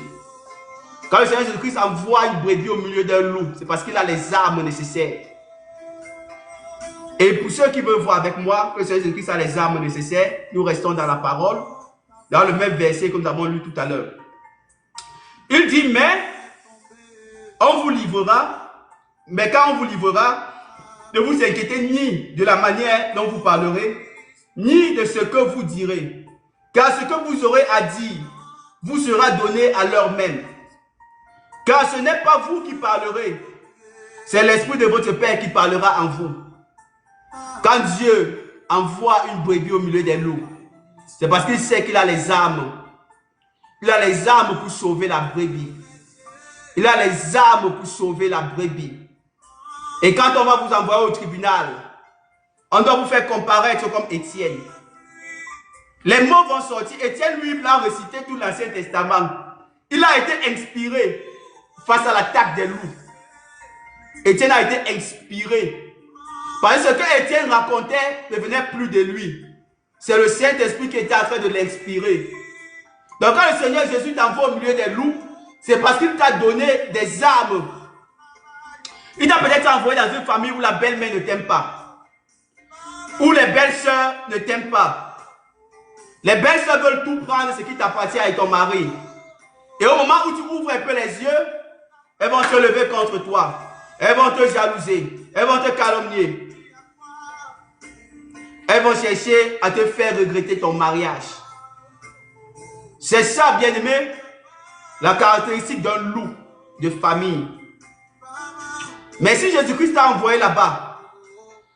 Quand le Seigneur Jésus-Christ envoie une brebis au milieu d'un loup, c'est parce qu'il a les armes nécessaires. Et pour ceux qui veulent voir avec moi que le Seigneur Jésus-Christ a les armes nécessaires, nous restons dans la parole, dans le même verset que nous avons lu tout à l'heure. Il dit, mais on vous livrera, mais quand on vous livrera, ne vous inquiétez ni de la manière dont vous parlerez, ni de ce que vous direz. Car ce que vous aurez à dire vous sera donné à l'heure même. Car ce n'est pas vous qui parlerez, c'est l'Esprit de votre Père qui parlera en vous. Quand Dieu envoie une brebis au milieu des loups, c'est parce qu'il sait qu'il a les armes. Il a les armes pour sauver la brebis. Il a les armes pour sauver la brebis. Et quand on va vous envoyer au tribunal, on doit vous faire comparaître comme Étienne. Les mots vont sortir. Étienne, lui, il a récité tout l'Ancien Testament. Il a été inspiré face à l'attaque des loups. Étienne a été inspiré. Parce que ce que Étienne racontait ne venait plus de lui. C'est le Saint-Esprit qui était en train de l'inspirer. Donc quand le Seigneur Jésus t'envoie au milieu des loups, c'est parce qu'il t'a donné des armes. Il t'a peut-être envoyé dans une famille où la belle-mère ne t'aime pas. Où les belles-sœurs ne t'aiment pas. Les belles-sœurs veulent tout prendre ce qui t'appartient avec ton mari. Et au moment où tu ouvres un peu les yeux, elles vont te lever contre toi. Elles vont te jalouser. Elles vont te calomnier. Elles vont chercher à te faire regretter ton mariage. C'est ça, bien-aimé, la caractéristique d'un loup de famille. Mais si Jésus-Christ t'a envoyé là-bas,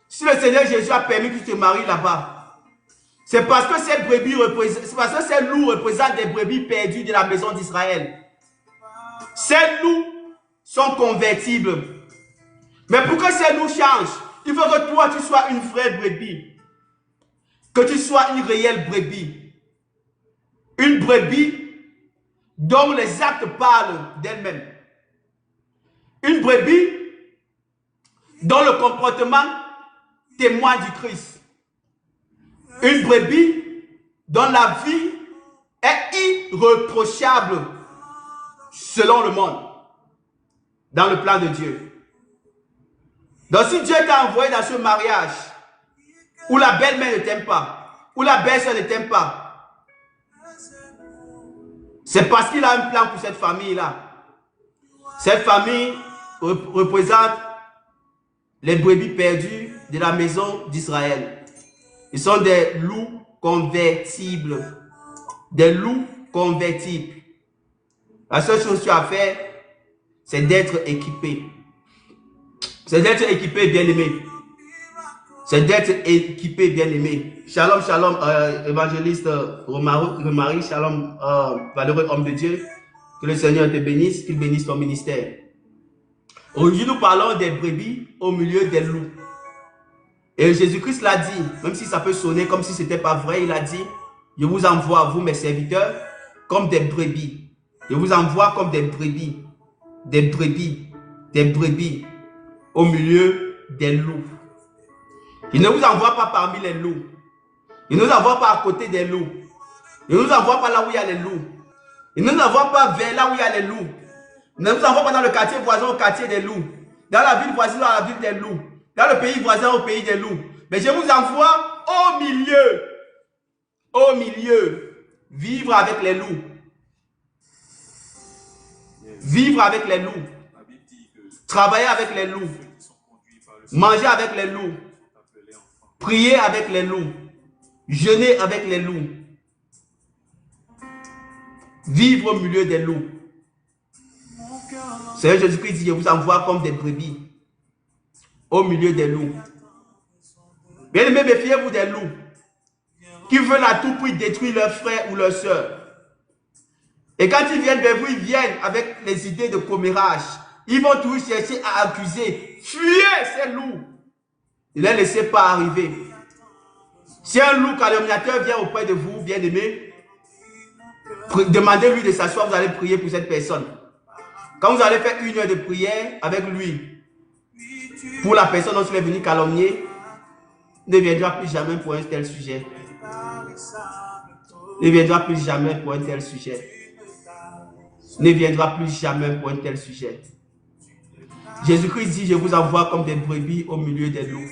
si le Seigneur Jésus a permis que tu te maries là-bas, c'est parce que ces brebis ces loups représentent des brebis perdues de la maison d'Israël. Ces loups sont convertibles. Mais pour que ces loups changent, il faut que toi tu sois une vraie brebis. que tu sois une réelle brebis. Une brebis dont les actes parlent d'elle-même. Une brebis dont le comportement témoigne du Christ. Une brebis dont la vie est irréprochable selon le monde, dans le plan de Dieu. Donc si Dieu t'a envoyé dans ce mariage où la belle-mère ne t'aime pas, où la belle-sœur ne t'aime pas, c'est parce qu'il a un plan pour cette famille-là. Cette famille représente les brebis perdues de la maison d'Israël. Ils sont des loups convertibles. Des loups convertibles. La seule chose que tu as à faire, c'est d'être équipé. C'est d'être équipé, bien-aimé. C'est d'être équipé, bien-aimé. Shalom, shalom, évangéliste Romari, shalom, valeureux homme de Dieu. Que le Seigneur te bénisse, qu'il bénisse ton ministère. Aujourd'hui, nous parlons des brebis au milieu des loups. Et Jésus-Christ l'a dit, même si ça peut sonner comme si ce n'était pas vrai, il a dit, je vous envoie, vous mes serviteurs, comme des brebis. Je vous envoie comme des brebis, des brebis, des brebis au milieu des loups. Il ne vous envoie pas parmi les loups. Il ne nous envoie pas à côté des loups. Il ne nous envoie pas là où il y a les loups. Il ne nous envoie pas vers là où il y a les loups. Il ne nous envoie pas dans le quartier voisin au quartier des loups. Dans la ville voisine dans la ville des loups. Dans le pays voisin au pays des loups. Mais je vous envoie au milieu, vivre avec les loups. Vivre avec les loups. Travailler avec les loups. Manger avec les loups. Prier avec les loups. Jeûner avec les loups. Vivre au milieu des loups. Seigneur Jésus-Christ dit, je vous envoie comme des brebis au milieu des loups. Bien aimé, méfiez-vous des loups qui veulent à tout prix détruire leurs frères ou leurs sœurs. Et quand ils viennent vers vous, ils viennent avec les idées de commérage. Ils vont toujours chercher à accuser. Fuyez ces loups. Ne les laissez pas arriver. Si un loup calomniateur vient auprès de vous, bien aimé, demandez-lui de s'asseoir, vous allez prier pour cette personne. Quand vous allez faire 1 heure de prière avec lui, pour la personne dont il est venu calomnier, ne viendra plus jamais pour un tel sujet. Ne viendra plus jamais pour un tel sujet. Ne viendra plus jamais pour un tel sujet. Jésus-Christ dit, je vous envoie comme des brebis au milieu des loups.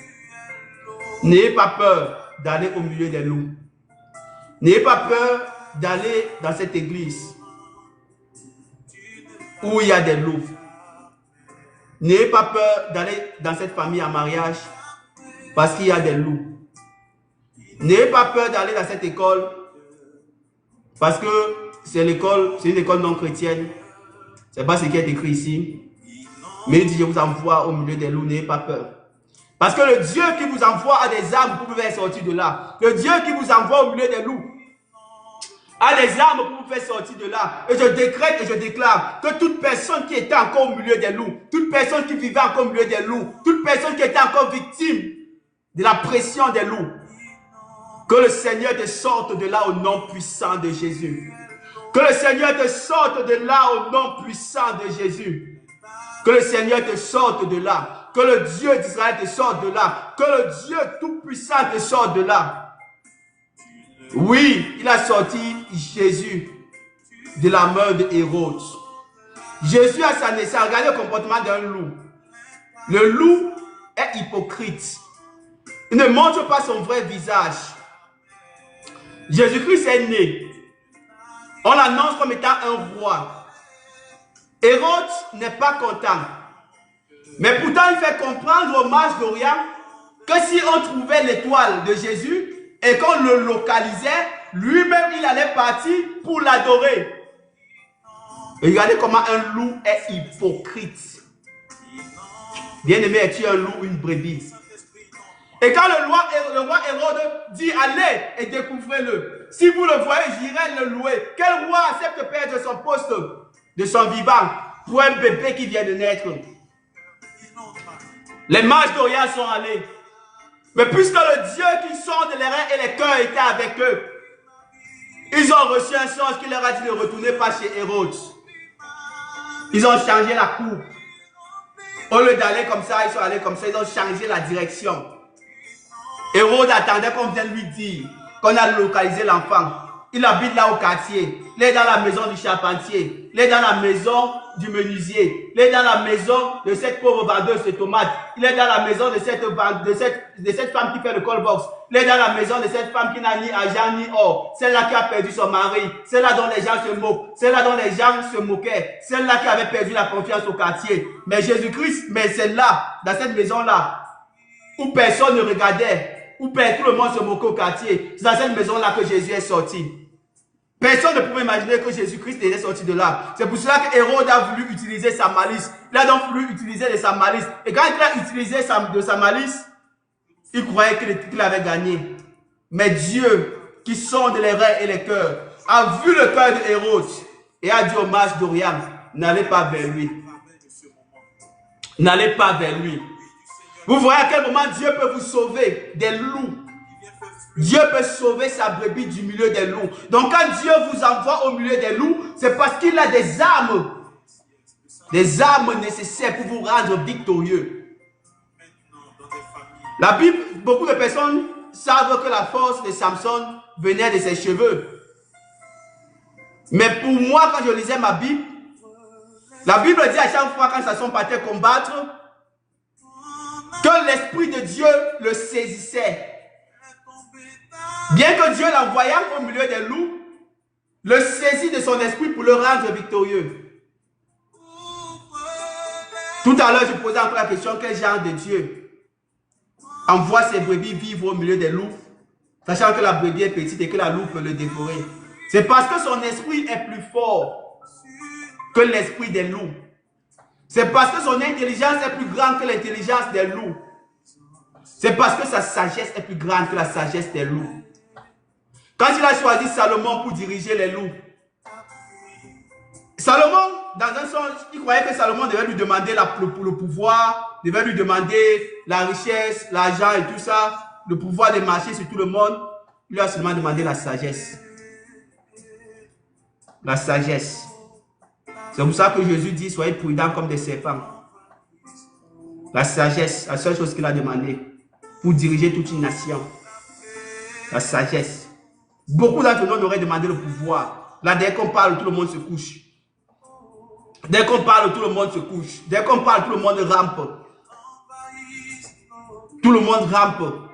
N'ayez pas peur d'aller au milieu des loups. N'ayez pas peur d'aller dans cette église où il y a des loups. N'ayez pas peur d'aller dans cette famille en mariage parce qu'il y a des loups. N'ayez pas peur d'aller dans cette école parce que c'est une école non chrétienne. C'est pas ce qui est écrit ici. Mais il dit, je vous envoie au milieu des loups, n'ayez pas peur. Parce que le Dieu qui vous envoie a des armes pour vous faire sortir de là. Le Dieu qui vous envoie au milieu des loups a des armes pour vous faire sortir de là. Et je décrète et je déclare que toute personne qui était encore au milieu des loups, toute personne qui vivait encore au milieu des loups, toute personne qui était encore victime de la pression des loups, que le Seigneur te sorte de là au nom puissant de Jésus. Que le Seigneur te sorte de là au nom puissant de Jésus. Que le Seigneur te sorte de là. Que le Dieu d'Israël te sorte de là. Que le Dieu tout-puissant te sorte de là. Oui, il a sorti Jésus de la main de Hérode. Jésus à sa naissance, regardez le comportement d'un loup. Le loup est hypocrite. Il ne montre pas son vrai visage. Jésus-Christ est né. On l'annonce comme étant un roi. Hérode n'est pas content. Mais pourtant, il fait comprendre aux mages d'Orient que si on trouvait l'étoile de Jésus et qu'on le localisait, lui-même, il allait partir pour l'adorer. Regardez comment un loup est hypocrite. Bien-aimé, es-tu un loup ou une brebis? Et quand le roi Hérode dit, allez et découvrez-le. Si vous le voyez, j'irai le louer. Quel roi accepte perdre son poste de son vivant pour un bébé qui vient de naître? Les mages d'Orient sont allés. Mais puisque le Dieu qui sonde les reins et les cœurs était avec eux, ils ont reçu un songe qui leur a dit de retourner pas chez Hérode. Ils ont changé la coupe. Au lieu d'aller comme ça, ils sont allés comme ça, ils ont changé la direction. Hérode attendait qu'on vienne lui dire qu'on a localisé l'enfant. Il habite là au quartier. Il est dans la maison du charpentier. Il est dans la maison du menuisier. Il est dans la maison de cette pauvre vendeuse de tomates. Il est dans la maison de cette femme qui fait le call box. Il est dans la maison de cette femme qui n'a ni argent ni or. Celle-là qui a perdu son mari. Celle-là dont les gens se moquent. Celle-là dont les gens se moquaient. Celle-là qui avait perdu la confiance au quartier. Mais Jésus-Christ, mais celle-là, dans cette maison-là, où personne ne regardait, où tout le monde se moquait au quartier, c'est dans cette maison-là que Jésus est sorti. Personne ne pouvait imaginer que Jésus-Christ était sorti de là. C'est pour cela que Hérode a voulu utiliser sa malice. Il a donc voulu utiliser de sa malice. Et quand il a utilisé de sa malice, il croyait qu'il avait gagné. Mais Dieu, qui sonde les reins et les cœurs, a vu le cœur de Hérode et a dit au mage d'Oriam, n'allez pas vers lui. N'allez pas vers lui. Vous voyez à quel moment Dieu peut vous sauver des loups. Dieu peut sauver sa brebis du milieu des loups. Donc quand Dieu vous envoie au milieu des loups, c'est parce qu'il a des armes nécessaires pour vous rendre victorieux. La Bible, beaucoup de personnes savent que la force de Samson venait de ses cheveux. Mais pour moi, quand je lisais ma Bible, la Bible dit à chaque fois quand Samson partait combattre, que l'Esprit de Dieu le saisissait. Bien que Dieu l'envoyant au milieu des loups, le saisit de son esprit pour le rendre victorieux. Tout à l'heure, je posais encore la question, quel genre de Dieu envoie ses brebis vivre au milieu des loups, sachant que la brebis est petite et que la loupe peut le dévorer? C'est parce que son esprit est plus fort que l'esprit des loups. C'est parce que son intelligence est plus grande que l'intelligence des loups. C'est parce que sa sagesse est plus grande que la sagesse des loups. Quand il a choisi Salomon pour diriger les loups, Salomon, dans un sens, il croyait que Salomon devait lui demander le pouvoir, devait lui demander la richesse, l'argent et tout ça, le pouvoir de marcher sur tout le monde. Il lui a seulement demandé la sagesse. La sagesse. C'est pour ça que Jésus dit, soyez prudents comme des serpents. La sagesse, la seule chose qu'il a demandé pour diriger toute une nation. La sagesse. Beaucoup d'entre nous auraient demandé le pouvoir. Là, dès qu'on parle, tout le monde se couche. Dès qu'on parle, tout le monde se couche. Dès qu'on parle, tout le monde rampe. Tout le monde rampe.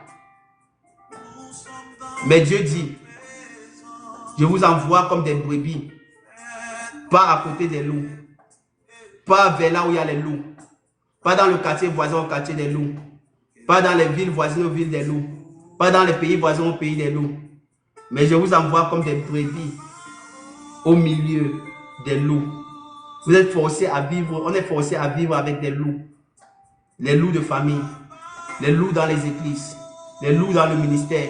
Mais Dieu dit, je vous envoie comme des brebis. Pas à côté des loups. Pas vers là où il y a les loups. Pas dans le quartier voisin au quartier des loups. Pas dans les villes voisines aux villes des loups. Pas dans les pays voisins au pays des loups. Mais je vous envoie comme des brebis au milieu des loups. Vous êtes forcés à vivre, on est forcé à vivre avec des loups. Les loups de famille, les loups dans les églises, les loups dans le ministère,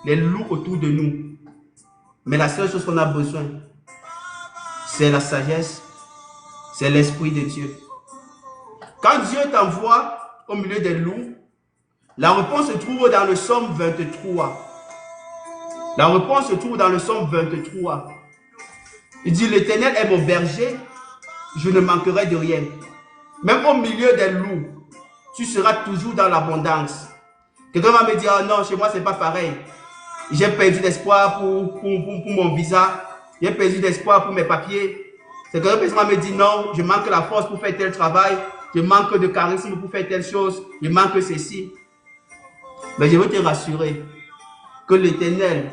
les loups autour de nous. Mais la seule chose qu'on a besoin, c'est la sagesse, c'est l'Esprit de Dieu. Quand Dieu t'envoie au milieu des loups, la réponse se trouve dans le psaume 23. La réponse se trouve dans le psaume 23. Il dit, l'Éternel est mon berger, je ne manquerai de rien. Même au milieu des loups, tu seras toujours dans l'abondance. Quelqu'un va me dire, oh non, chez moi, c'est pas pareil. J'ai perdu l'espoir pour mon visa. J'ai perdu l'espoir pour mes papiers. C'est quelqu'un qui va me dire, non, je manque la force pour faire tel travail. Je manque de charisme pour faire telle chose. Je manque ceci. Mais je veux te rassurer que l'Éternel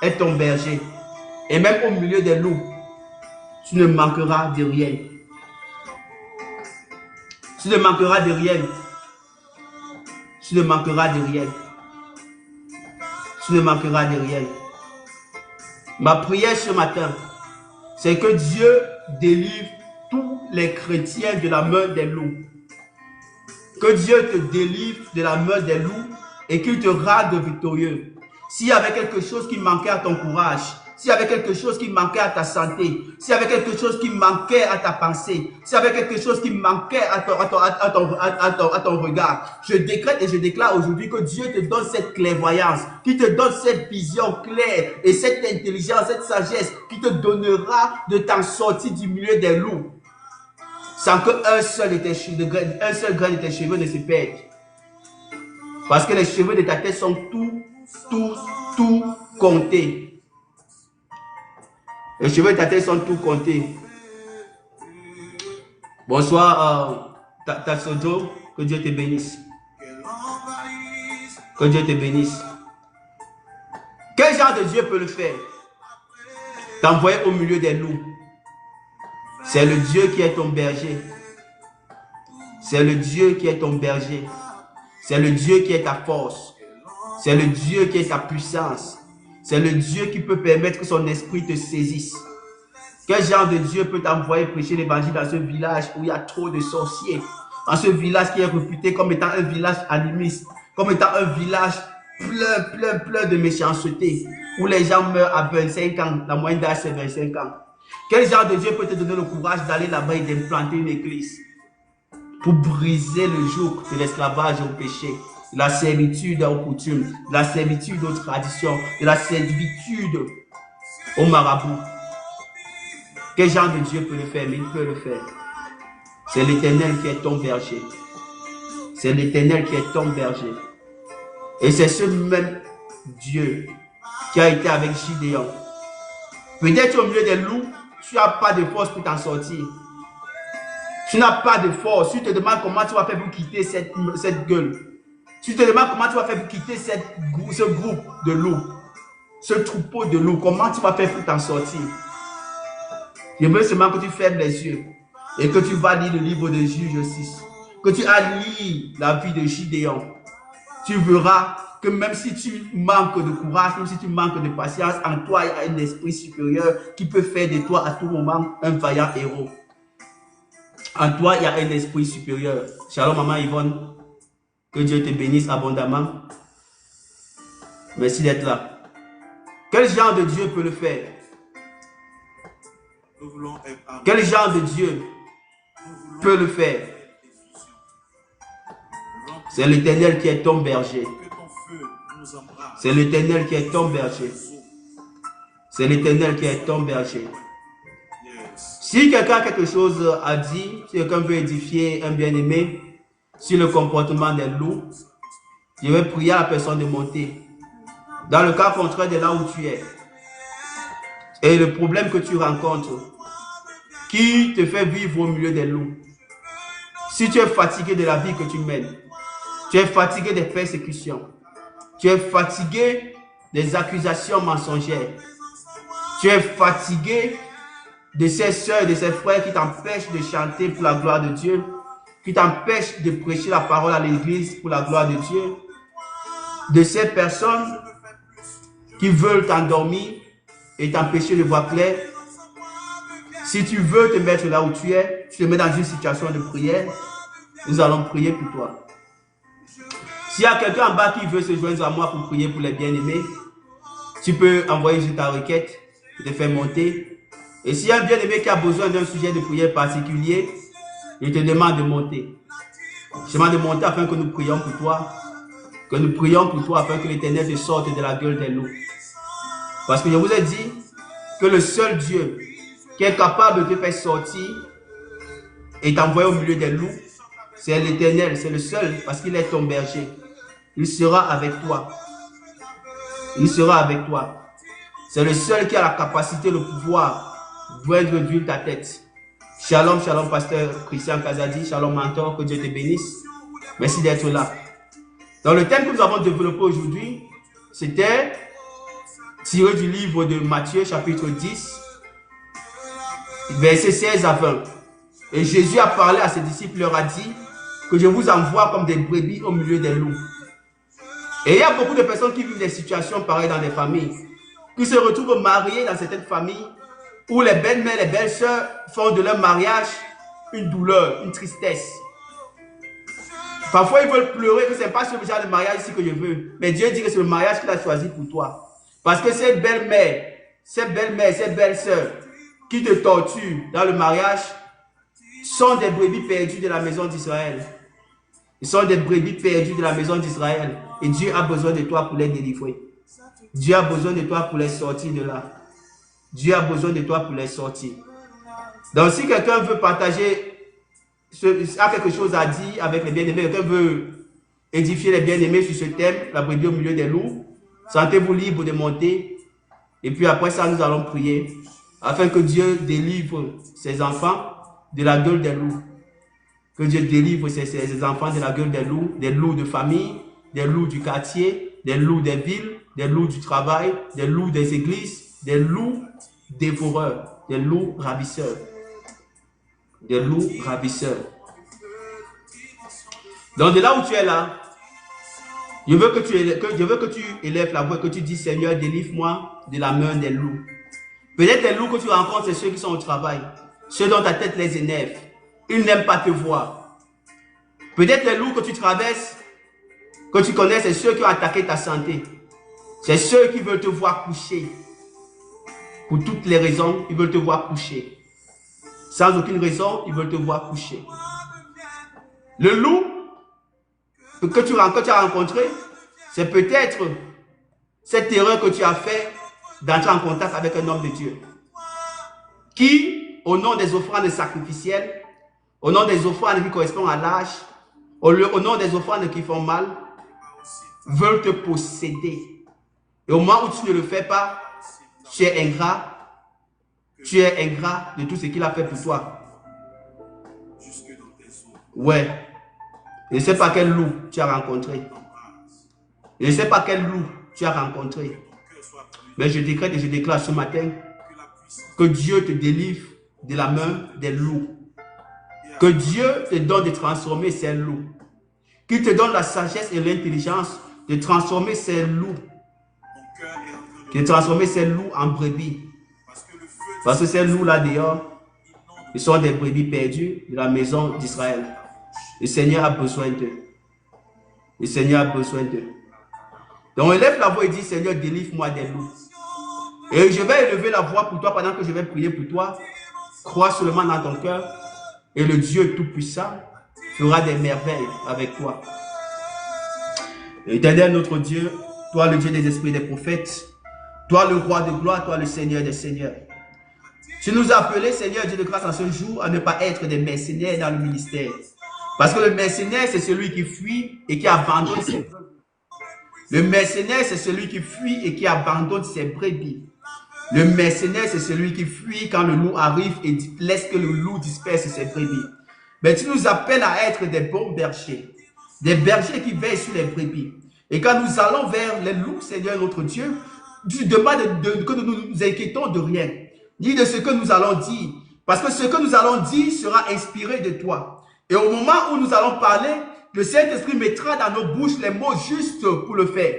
est ton berger. Et même au milieu des loups, tu ne manqueras de rien. Tu ne manqueras de rien. Tu ne manqueras de rien. Tu ne manqueras de rien. Ma prière ce matin, c'est que Dieu délivre tous les chrétiens de la main des loups. Que Dieu te délivre de la main des loups et qu'il te rende victorieux. S'il y avait quelque chose qui manquait à ton courage, s'il y avait quelque chose qui manquait à ta santé, s'il y avait quelque chose qui manquait à ta pensée, s'il y avait quelque chose qui manquait à ton regard, je décrète et je déclare aujourd'hui que Dieu te donne cette clairvoyance, qui te donne cette vision claire et cette intelligence, cette sagesse qui te donnera de t'en sortir du milieu des loups, sans qu'un seul grain de tes cheveux ne se perde. Parce que les cheveux de ta tête sont tout comptés. Les cheveux de ta tête sont tout comptés. Bonsoir, Tatsojo, que Dieu te bénisse. Que Dieu te bénisse. Quel genre de Dieu peut le faire? T'envoyer au milieu des loups. C'est le Dieu qui est ton berger. C'est le Dieu qui est ton berger. C'est le Dieu qui est ta force. C'est le Dieu qui est ta puissance. C'est le Dieu qui peut permettre que son esprit te saisisse. Quel genre de Dieu peut t'envoyer prêcher l'évangile dans ce village où il y a trop de sorciers? Dans ce village qui est réputé comme étant un village animiste, comme étant un village plein de méchanceté, où les gens meurent à 25 ans, la moyenne d'âge c'est 25 ans. Quel genre de Dieu peut te donner le courage d'aller là-bas et d'implanter une église pour briser le joug de l'esclavage au péché, de la servitude aux coutumes, de la servitude aux traditions, de la servitude aux marabouts? Quel genre de Dieu peut le faire? Mais il peut le faire. C'est l'Éternel qui est ton berger. C'est l'Éternel qui est ton berger. Et c'est ce même Dieu qui a été avec Gideon. Peut-être au milieu des loups, tu n'as pas de force pour t'en sortir. Tu n'as pas de force. Tu te demandes comment tu vas faire pour quitter cette gueule. Tu te demandes comment tu vas faire pour quitter ce groupe de loups. Ce troupeau de loups. Comment tu vas faire pour t'en sortir? Je veux seulement que tu fermes les yeux et que tu vas lire le livre de Juge 6. Que tu as lu la vie de Gideon. Tu verras que même si tu manques de courage, même si tu manques de patience, en toi il y a un esprit supérieur qui peut faire de toi à tout moment un vaillant héros. En toi il y a un esprit supérieur. Shalom maman Yvonne. Que Dieu te bénisse abondamment. Merci d'être là. Quel genre de Dieu peut le faire? Quel genre de Dieu peut le faire? C'est l'Éternel qui est ton berger. C'est l'Éternel qui est ton berger. C'est l'Éternel qui est ton berger. Si quelqu'un a quelque chose à dire, si quelqu'un veut édifier un bien-aimé sur le comportement des loups, je vais prier à la personne de monter. Dans le cas contraire de là où tu es, et le problème que tu rencontres, qui te fait vivre au milieu des loups. Si tu es fatigué de la vie que tu mènes, tu es fatigué des persécutions, tu es fatigué des accusations mensongères, tu es fatigué de ces soeurs, de ces frères qui t'empêchent de chanter pour la gloire de Dieu, qui t'empêchent de prêcher la parole à l'église pour la gloire de Dieu, de ces personnes qui veulent t'endormir et t'empêcher de voir clair. Si tu veux te mettre là où tu es, tu te mets dans une situation de prière, nous allons prier pour toi. S'il y a quelqu'un en bas qui veut se joindre à moi pour prier pour les bien-aimés, tu peux envoyer juste ta requête, je te fais monter. Et s'il y a un bien-aimé qui a besoin d'un sujet de prière particulier, je te demande de monter. Je te demande de monter afin que nous prions pour toi. Que nous prions pour toi afin que l'Éternel te sorte de la gueule des loups. Parce que je vous ai dit que le seul Dieu qui est capable de te faire sortir et t'envoyer au milieu des loups, c'est l'Éternel, c'est le seul, parce qu'il est ton berger. Il sera avec toi. Il sera avec toi. C'est le seul qui a la capacité, le pouvoir d'oindre d'huile ta tête. Shalom, shalom, pasteur Christian Kazadi. Shalom, mentor, que Dieu te bénisse. Merci d'être là. Dans le thème que nous avons développé aujourd'hui, c'était tiré du livre de Matthieu, chapitre 10, versets 16 à 20. Et Jésus a parlé à ses disciples, leur a dit que je vous envoie comme des brebis au milieu des loups. Et il y a beaucoup de personnes qui vivent des situations pareilles dans des familles, qui se retrouvent mariées dans certaines familles où les belles-mères, les belles-sœurs font de leur mariage une douleur, une tristesse. Parfois, ils veulent pleurer que ce n'est pas ce genre de mariage ici que je veux. Mais Dieu dit que c'est le mariage qu'il a choisi pour toi. Parce que ces belles-mères, ces belles-mères, ces belles-sœurs qui te torturent dans le mariage sont des brebis perdues de la maison d'Israël. Ils sont des brebis perdues de la maison d'Israël. Et Dieu a besoin de toi pour les délivrer. Dieu a besoin de toi pour les sortir de là. Dieu a besoin de toi pour les sortir. Donc si quelqu'un veut partager, a quelque chose à dire avec les bien-aimés, quelqu'un veut édifier les bien-aimés sur ce thème, la brebis au milieu des loups, sentez-vous libre de monter. Et puis après ça, nous allons prier afin que Dieu délivre ses enfants de la gueule des loups. Que Dieu délivre ses enfants de la gueule des loups de famille, des loups du quartier, des loups des villes, des loups du travail, des loups des églises, des loups dévoreurs, des loups ravisseurs. Des loups ravisseurs. Donc de là où tu es là, je veux que tu élèves la voix, que tu dis Seigneur, délivre-moi de la main des loups. Peut-être les loups que tu rencontres, c'est ceux qui sont au travail, ceux dont ta tête les énerve. Ils n'aiment pas te voir. Peut-être les loups que tu traverses, que tu connais, c'est ceux qui ont attaqué ta santé. C'est ceux qui veulent te voir coucher. Pour toutes les raisons, ils veulent te voir coucher. Sans aucune raison, ils veulent te voir coucher. Le loup que tu as rencontré, c'est peut-être cette erreur que tu as fait d'entrer en contact avec un homme de Dieu. Qui, au nom des offrandes sacrificielles, au nom des offrandes qui correspondent à l'âge, au nom des offrandes qui font mal, veulent te posséder. Et au moment où tu ne le fais pas, tu es ingrat. Tu es ingrat de tout ce qu'il a fait pour toi. Ouais. Je ne sais pas quel loup tu as rencontré. Je ne sais pas quel loup tu as rencontré. Mais je décrète et je déclare ce matin que Dieu te délivre de la main des loups. Que Dieu te donne de transformer ces loups. Qu'il te donne la sagesse et l'intelligence de transformer ces loups. De transformer ces loups en brebis. Parce que ces loups-là dehors, ils sont des brebis perdues de la maison d'Israël. Le Seigneur a besoin d'eux. Le Seigneur a besoin d'eux. Donc élève la voix et dit, Seigneur, délivre-moi des loups. Et je vais élever la voix pour toi pendant que je vais prier pour toi. Crois seulement dans ton cœur. Et le Dieu Tout-Puissant fera des merveilles avec toi. Éternel notre Dieu, toi le Dieu des esprits des prophètes, toi le roi de gloire, toi le Seigneur des seigneurs. Tu nous as appelés, Seigneur Dieu de grâce, en ce jour, à ne pas être des mercenaires dans le ministère. Parce que le mercenaire, c'est celui qui fuit et qui abandonne ses brebis. Le mercenaire, c'est celui qui fuit et qui abandonne ses brebis. Le mercenaire, c'est celui qui fuit quand le loup arrive et laisse que le loup disperse ses brebis. Mais tu nous appelles à être des bons bergers. Des bergers qui veillent sur les brebis. Et quand nous allons vers les loups, Seigneur notre Dieu, tu demandes que nous nous inquiétons de rien, ni de ce que nous allons dire. Parce que ce que nous allons dire sera inspiré de toi. Et au moment où nous allons parler, le Saint-Esprit mettra dans nos bouches les mots justes pour le faire.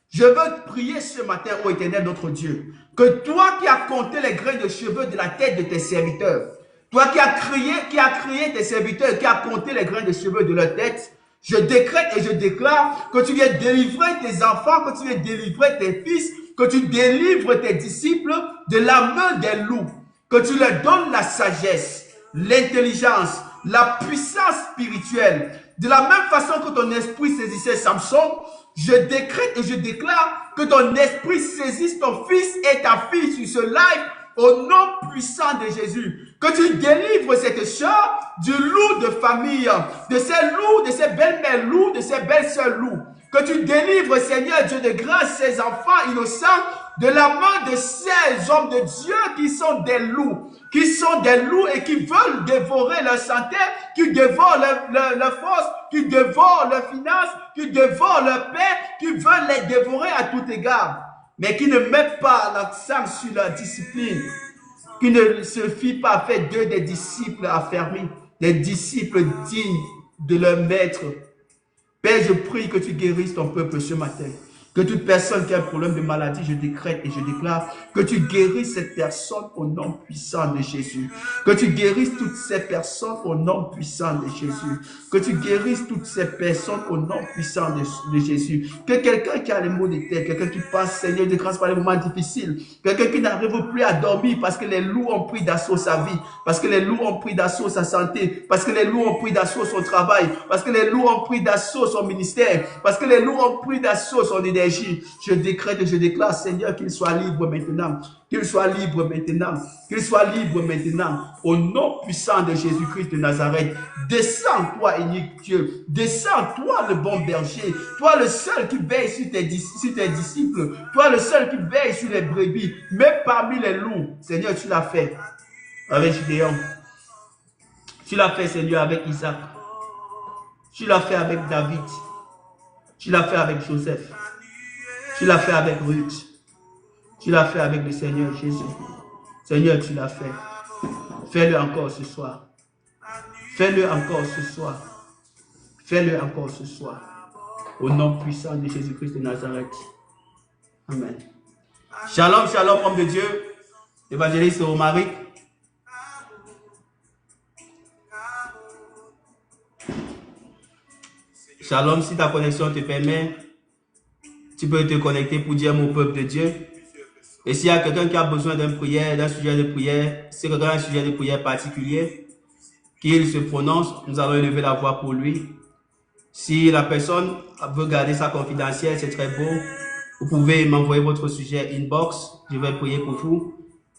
Je veux prier ce matin, ô Éternel notre Dieu, que toi qui as compté les grains de cheveux de la tête de tes serviteurs, toi qui as créé tes serviteurs, qui as compté les grains de cheveux de leur tête, je décrète et je déclare que tu viens délivrer tes enfants, que tu viens délivrer tes fils, que tu délivres tes disciples de la main des loups, que tu leur donnes la sagesse, l'intelligence, la puissance spirituelle. De la même façon que ton esprit saisissait Samson, je décrète et je déclare que ton esprit saisisse ton fils et ta fille sur ce live au nom puissant de Jésus. Que tu délivres cette soeur du loup de famille, de ces loups, de ces belles-mères loups, de ces belles-sœurs loups. Que tu délivres, Seigneur Dieu de grâce, ces enfants innocents de la main de ces hommes de Dieu qui sont des loups et qui veulent dévorer leur santé, qui dévorent leur force, qui dévorent leurs finances, qui dévorent leur paix, qui veulent les dévorer à tout égard, mais qui ne mettent pas l'accent sur leur discipline, qui ne se fient pas à faire d'eux des disciples affermis, des disciples dignes de leur maître. Père, je prie que tu guérisses ton peuple ce matin. Que toute personne qui a un problème de maladie, je décrète et je déclare que tu guérisses cette personne au nom puissant de Jésus. Que tu guérisses toutes ces personnes au nom puissant de Jésus. Que tu guérisses toutes ces personnes au nom puissant de Jésus. Que quelqu'un qui a les maux de tête, quelqu'un qui passe, Seigneur, de grâce par les moments difficiles, quelqu'un qui n'arrive plus à dormir parce que les loups ont pris d'assaut sa vie, parce que les loups ont pris d'assaut sa santé, parce que les loups ont pris d'assaut son travail, parce que les loups ont pris d'assaut son ministère, parce que les loups ont pris d'assaut son énergie. Je décrète et je déclare, Seigneur, qu'il soit libre maintenant, qu'il soit libre maintenant, qu'il soit libre maintenant, au nom puissant de Jésus-Christ de Nazareth. Descends, toi, unique Dieu, descends, toi, le bon berger, toi, le seul qui veille sur tes disciples, toi, le seul qui veille sur les brebis, mais parmi les loups, Seigneur, tu l'as fait avec Gideon, tu l'as fait, Seigneur, avec Isaac, tu l'as fait avec David, tu l'as fait avec Joseph, tu l'as fait avec Ruth. Tu l'as fait avec le Seigneur Jésus. Seigneur, tu l'as fait. Fais-le encore ce soir. Fais-le encore ce soir. Fais-le encore ce soir. Au nom puissant de Jésus-Christ de Nazareth. Amen. Shalom, shalom, homme de Dieu. Évangéliste Romaric. Shalom, si ta connexion te permet, tu peux te connecter pour dire mon peuple de Dieu. Et s'il y a quelqu'un qui a besoin d'un sujet de prière, si quelqu'un a un sujet de prière particulier, qu'il se prononce, nous allons élever la voix pour lui. Si la personne veut garder sa confidentielle, c'est très beau. Vous pouvez m'envoyer votre sujet inbox, je vais prier pour vous.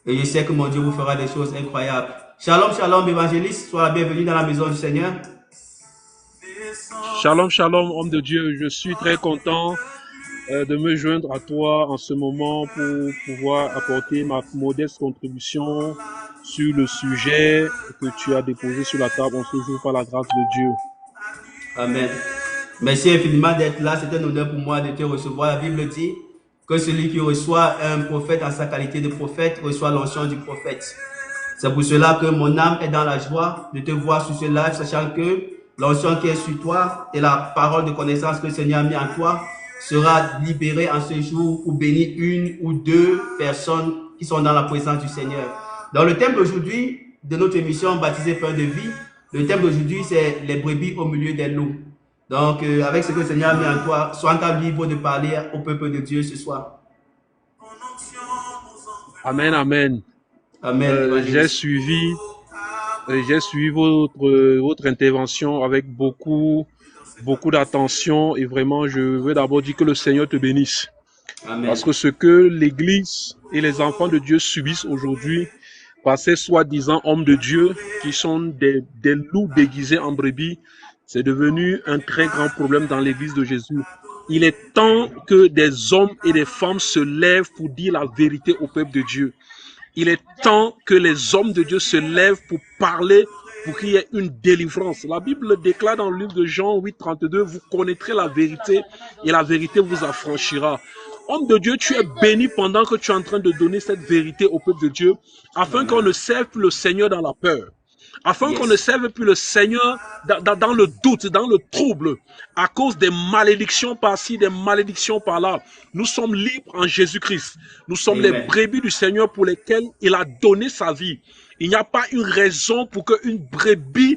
Et je sais que mon Dieu vous fera des choses incroyables. Shalom, shalom, évangéliste, sois la bienvenue dans la maison du Seigneur. Shalom, shalom, homme de Dieu, je suis très content de me joindre à toi en ce moment pour pouvoir apporter ma modeste contribution sur le sujet que tu as déposé sur la table en ce jour par la grâce de Dieu. Amen. Merci infiniment d'être là. C'est un honneur pour moi de te recevoir. La Bible dit que celui qui reçoit un prophète en sa qualité de prophète reçoit l'onction du prophète. C'est pour cela que mon âme est dans la joie de te voir sur ce live, sachant que l'onction qui est sur toi et la parole de connaissance que le Seigneur a mis en toi sera libérée en ce jour pour bénir une ou deux personnes qui sont dans la présence du Seigneur. Dans le thème d'aujourd'hui, de notre émission baptisée Pain de vie, le thème d'aujourd'hui c'est les brebis au milieu des loups. Donc, avec ce que le Seigneur a mis en toi, sois libre de parler au peuple de Dieu ce soir. Amen, amen. Amen. J'ai suivi votre intervention avec beaucoup d'attention et vraiment, je veux d'abord dire que le Seigneur te bénisse. Amen. Parce que ce que l'Église et les enfants de Dieu subissent aujourd'hui, par ces soi-disant hommes de Dieu qui sont des loups déguisés en brebis, c'est devenu un très grand problème dans l'Église de Jésus. Il est temps que des hommes et des femmes se lèvent pour dire la vérité au peuple de Dieu. Il est temps que les hommes de Dieu se lèvent pour parler, pour qu'il y ait une délivrance. La Bible déclare dans le livre de Jean 8, 32, vous connaîtrez la vérité et la vérité vous affranchira. Homme de Dieu, tu es béni pendant que tu es en train de donner cette vérité au peuple de Dieu, afin qu'on ne serve plus le Seigneur dans la peur. Afin qu'on ne serve plus le Seigneur dans le doute, dans le trouble, à cause des malédictions par-ci, des malédictions par-là. Nous sommes libres en Jésus-Christ. Nous sommes les brebis du Seigneur pour lesquelles il a donné sa vie. Il n'y a pas une raison pour qu'une brebis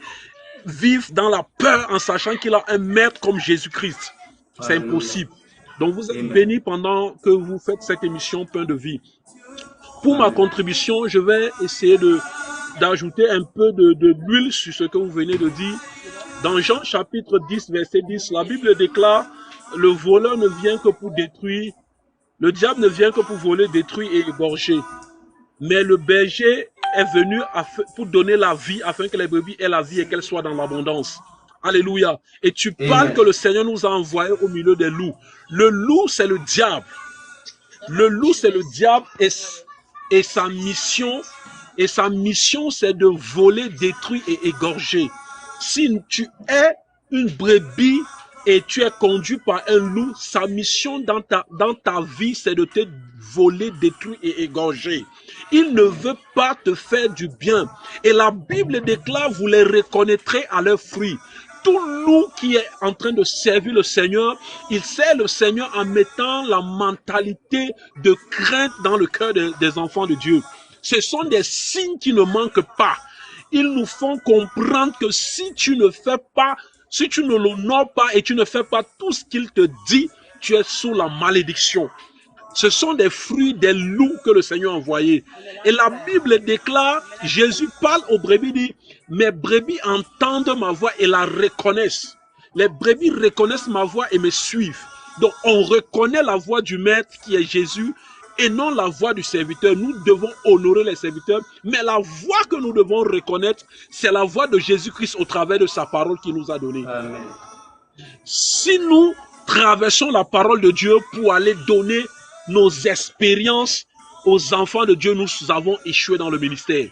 vive dans la peur en sachant qu'il a un maître comme Jésus-Christ. C'est impossible. Donc vous êtes bénis pendant que vous faites cette émission Pain de vie. Pour ma contribution, je vais essayer d'ajouter un peu de l'huile sur ce que vous venez de dire. Dans Jean chapitre 10, verset 10, la Bible déclare, le voleur ne vient que pour détruire, le diable ne vient que pour voler, détruire et égorger. Mais le berger est venu pour donner la vie, afin que les brebis aient la vie et qu'elles soient dans l'abondance. Alléluia. Et tu parles que le Seigneur nous a envoyés au milieu des loups. Le loup, c'est le diable. Le loup, c'est le diable et sa mission, c'est de voler, détruire et égorger. Si tu es une brebis et tu es conduit par un loup, sa mission dans ta vie, c'est de te voler, détruire et égorger. Il ne veut pas te faire du bien. Et la Bible déclare, vous les reconnaîtrez à leurs fruits. tout loup qui est en train de servir le Seigneur, il sert le Seigneur en mettant la mentalité de crainte dans le cœur des enfants de Dieu. Ce sont des signes qui ne manquent pas. Ils nous font comprendre que si tu ne fais pas, si tu ne l'honores pas et tu ne fais pas tout ce qu'il te dit, tu es sous la malédiction. Ce sont des fruits des loups que le Seigneur a envoyés. Et la Bible déclare, Jésus parle aux brebis, dit, mes brebis entendent ma voix et la reconnaissent. Les brebis reconnaissent ma voix et me suivent. Donc on reconnaît la voix du Maître qui est Jésus et non la voix du serviteur. Nous devons honorer les serviteurs, mais la voix que nous devons reconnaître, c'est la voix de Jésus-Christ au travers de sa parole qu'il nous a donnée. Amen. Si nous traversons la parole de Dieu pour aller donner nos expériences aux enfants de Dieu, nous avons échoué dans le ministère.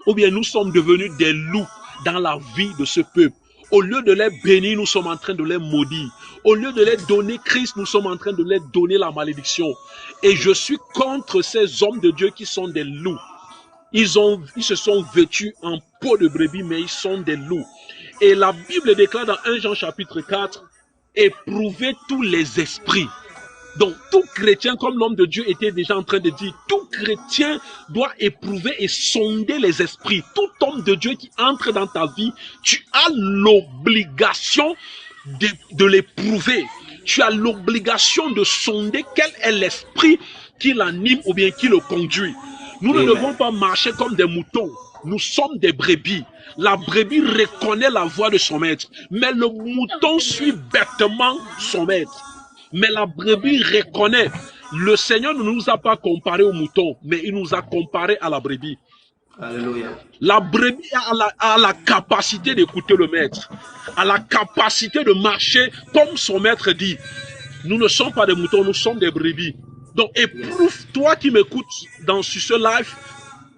Ou bien nous sommes devenus des loups dans la vie de ce peuple. Au lieu de les bénir, nous sommes en train de les maudire. Au lieu de les donner Christ, nous sommes en train de les donner la malédiction. Et je suis contre ces hommes de Dieu qui sont des loups. Ils se sont vêtus en peau de brebis, mais ils sont des loups. Et la Bible déclare dans 1 Jean chapitre 4, éprouvez tous les esprits. Donc, tout chrétien, comme l'homme de Dieu était déjà en train de dire, tout chrétien doit éprouver et sonder les esprits. Tout homme de Dieu qui entre dans ta vie, tu as l'obligation de l'éprouver. Tu as l'obligation de sonder quel est l'esprit qui l'anime ou bien qui le conduit. Nous ne devons pas marcher comme des moutons. Nous sommes des brebis. La brebis reconnaît la voix de son maître, mais le mouton suit bêtement son maître. Mais la brebis reconnaît. Le Seigneur ne nous a pas comparé au mouton, mais il nous a comparé à la brebis. Alléluia. La brebis a la capacité d'écouter le maître, a la capacité de marcher comme son maître dit. Nous ne sommes pas des moutons, nous sommes des brebis. Donc éprouve, toi qui m'écoutes sur ce live,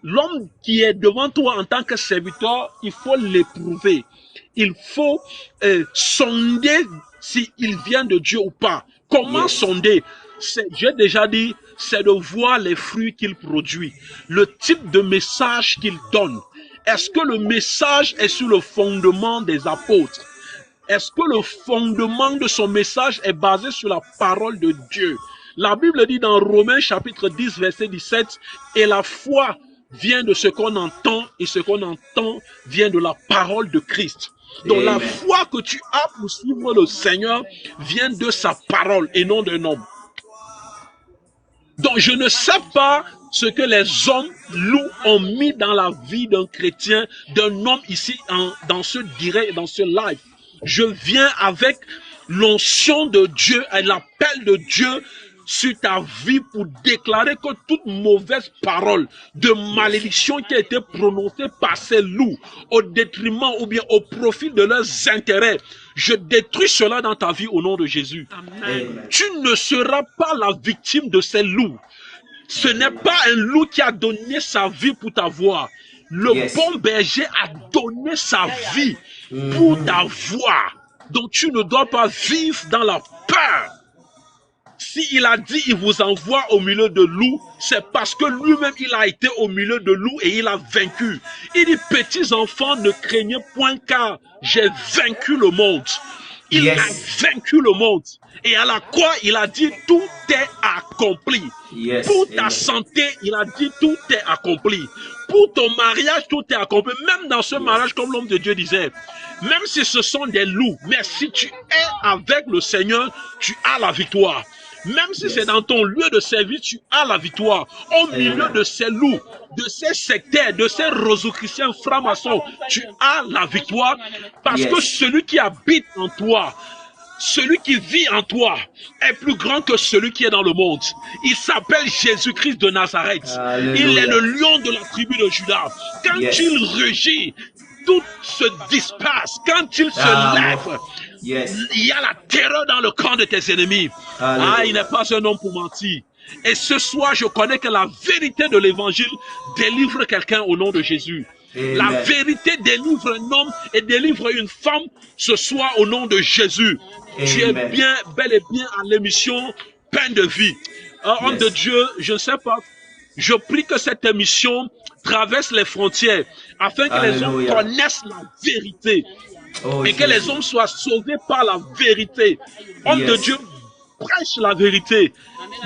l'homme qui est devant toi en tant que serviteur, il faut l'éprouver. Il faut sonder s'il vient de Dieu ou pas. Comment sonder? J'ai déjà dit, c'est de voir les fruits qu'il produit, le type de message qu'il donne. Est-ce que le message est sur le fondement des apôtres? Est-ce que le fondement de son message est basé sur la parole de Dieu? La Bible dit dans Romains chapitre 10, verset 17, et la foi vient de ce qu'on entend, et ce qu'on entend vient de la parole de Christ. Donc Amen. La foi que tu as pour suivre le Seigneur vient de sa parole et non d'un homme. Donc je ne sais pas ce que les hommes loups ont mis dans la vie d'un chrétien, d'un homme ici dans ce direct, dans ce live. Je viens avec l'onction de Dieu et l'appel de Dieu sur ta vie pour déclarer que toute mauvaise parole de malédiction qui a été prononcée par ces loups au détriment ou bien au profit de leurs intérêts, je détruis cela dans ta vie au nom de Jésus. Amen. Tu ne seras pas la victime de ces loups. Ce n'est pas un loup qui a donné sa vie pour t'avoir. Le bon berger a donné sa vie pour t'avoir. Donc tu ne dois pas vivre dans la peur. S'il a dit il vous envoie au milieu de loups, c'est parce que lui-même il a été au milieu de loups et il a vaincu. Il dit, petits enfants, ne craignez point car j'ai vaincu le monde. Il a vaincu le monde. Et à la croix, il a dit tout est accompli. Pour ta santé, il a dit tout est accompli. Pour ton mariage, tout est accompli. Même dans ce mariage, comme l'homme de Dieu disait, même si ce sont des loups, mais si tu es avec le Seigneur, tu as la victoire. Même si c'est dans ton lieu de service, tu as la victoire. Au milieu de ces loups, de ces sectaires, de ces rosicruciens francs-maçons, tu as la victoire parce que celui qui habite en toi, celui qui vit en toi est plus grand que celui qui est dans le monde. Il s'appelle Jésus-Christ de Nazareth. Alléluia. Il est le lion de la tribu de Juda. Quand il rugit, tout se disperse. Quand il se lève, il y a la terreur dans le camp de tes ennemis. Alléluia. Ah, il n'est pas un homme pour mentir. Et ce soir, je connais que la vérité de l'évangile délivre quelqu'un au nom de Jésus. Amen. La vérité délivre un homme et délivre une femme ce soir au nom de Jésus. Amen. Tu es bien, bel et bien à l'émission Pain de vie. Homme de Dieu, je ne sais pas, je prie que cette émission traverse les frontières afin que les hommes connaissent la vérité. Oh, et que les hommes soient sauvés par la vérité. Homme de Dieu, prêche la vérité.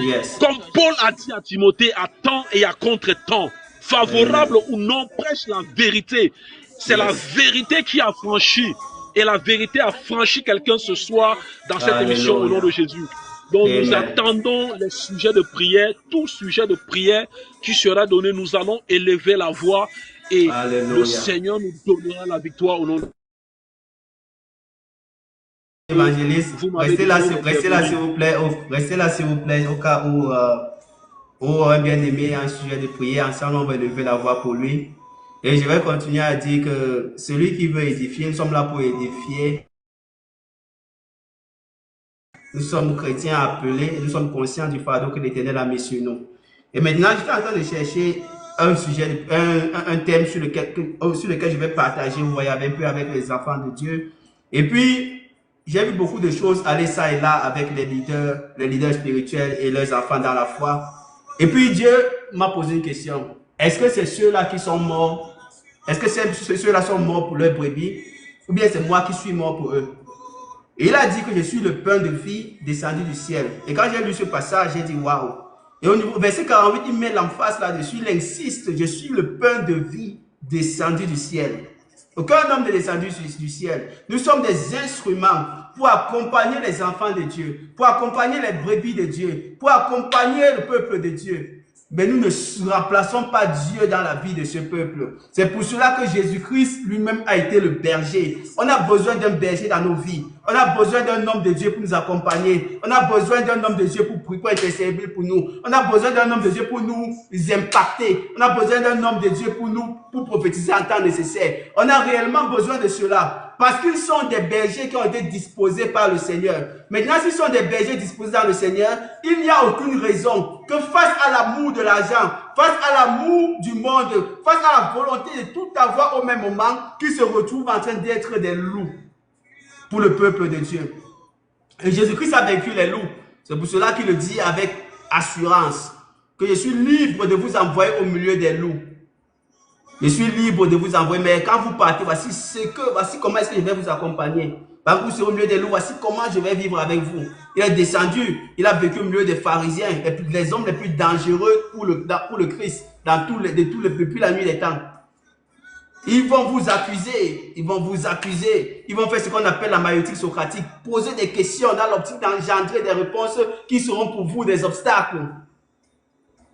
Yes. Comme Paul a dit à Timothée, à temps et à contre-temps, favorable ou non, prêche la vérité. C'est la vérité qui a franchi. Et la vérité a franchi quelqu'un ce soir dans cette émission au nom de Jésus. Donc nous attendons les sujets de prière, tout sujet de prière qui sera donné. Nous allons élever la voix et le Seigneur nous donnera la victoire au nom de Évangéliste, restez là s'il vous plaît, restez là s'il vous plaît, au cas où un bien-aimé a un sujet de prière, ensemble on va élever la voix pour lui. Et je vais continuer à dire que celui qui veut édifier, nous sommes là pour édifier. Nous sommes chrétiens appelés, nous sommes conscients du fardeau que l'Éternel a mis sur nous. Et maintenant, je suis en train de chercher un sujet, un thème sur lequel je vais partager, vous voyez, un peu avec les enfants de Dieu. Et puis, j'ai vu beaucoup de choses aller ça et là avec les leaders spirituels et leurs enfants dans la foi. Et puis, Dieu m'a posé une question. Est-ce que c'est ceux-là qui sont morts? Est-ce que ceux-là sont morts pour leur brebis? Ou bien c'est moi qui suis mort pour eux? Et il a dit que je suis le pain de vie descendu du ciel. Et quand j'ai lu ce passage, j'ai dit waouh. Et au niveau verset 48, il met l'emphase là-dessus. Il insiste, je suis le pain de vie descendu du ciel. Aucun homme n'est descendu du ciel. Nous sommes des instruments pour accompagner les enfants de Dieu, pour accompagner les brebis de Dieu, pour accompagner le peuple de Dieu. Mais nous ne remplaçons pas Dieu dans la vie de ce peuple. C'est pour cela que Jésus-Christ lui-même a été le berger. On a besoin d'un berger dans nos vies. On a besoin d'un homme de Dieu pour nous accompagner. On a besoin d'un homme de Dieu pour intercéder pour nous. On a besoin d'un homme de Dieu pour nous impacter. On a besoin d'un homme de Dieu pour prophétiser en temps nécessaire. On a réellement besoin de cela. Parce qu'ils sont des bergers qui ont été disposés par le Seigneur. Maintenant, s'ils sont des bergers disposés par le Seigneur, il n'y a aucune raison que face à l'amour de l'argent, face à l'amour du monde, face à la volonté de tout avoir au même moment, qu'ils se retrouvent en train d'être des loups pour le peuple de Dieu. Et Jésus-Christ a vaincu les loups. C'est pour cela qu'il le dit avec assurance, que je suis libre de vous envoyer au milieu des loups. Je suis libre de vous envoyer, mais quand vous partez, voici comment est-ce que je vais vous accompagner. Quand vous serez au milieu des loups, voici comment je vais vivre avec vous. Il est descendu, il a vécu au milieu des pharisiens, les hommes les plus dangereux pour le Christ, depuis la nuit des temps. Ils vont vous accuser, ils vont faire ce qu'on appelle la maïotique socratique, poser des questions dans l'optique d'engendrer des réponses qui seront pour vous des obstacles.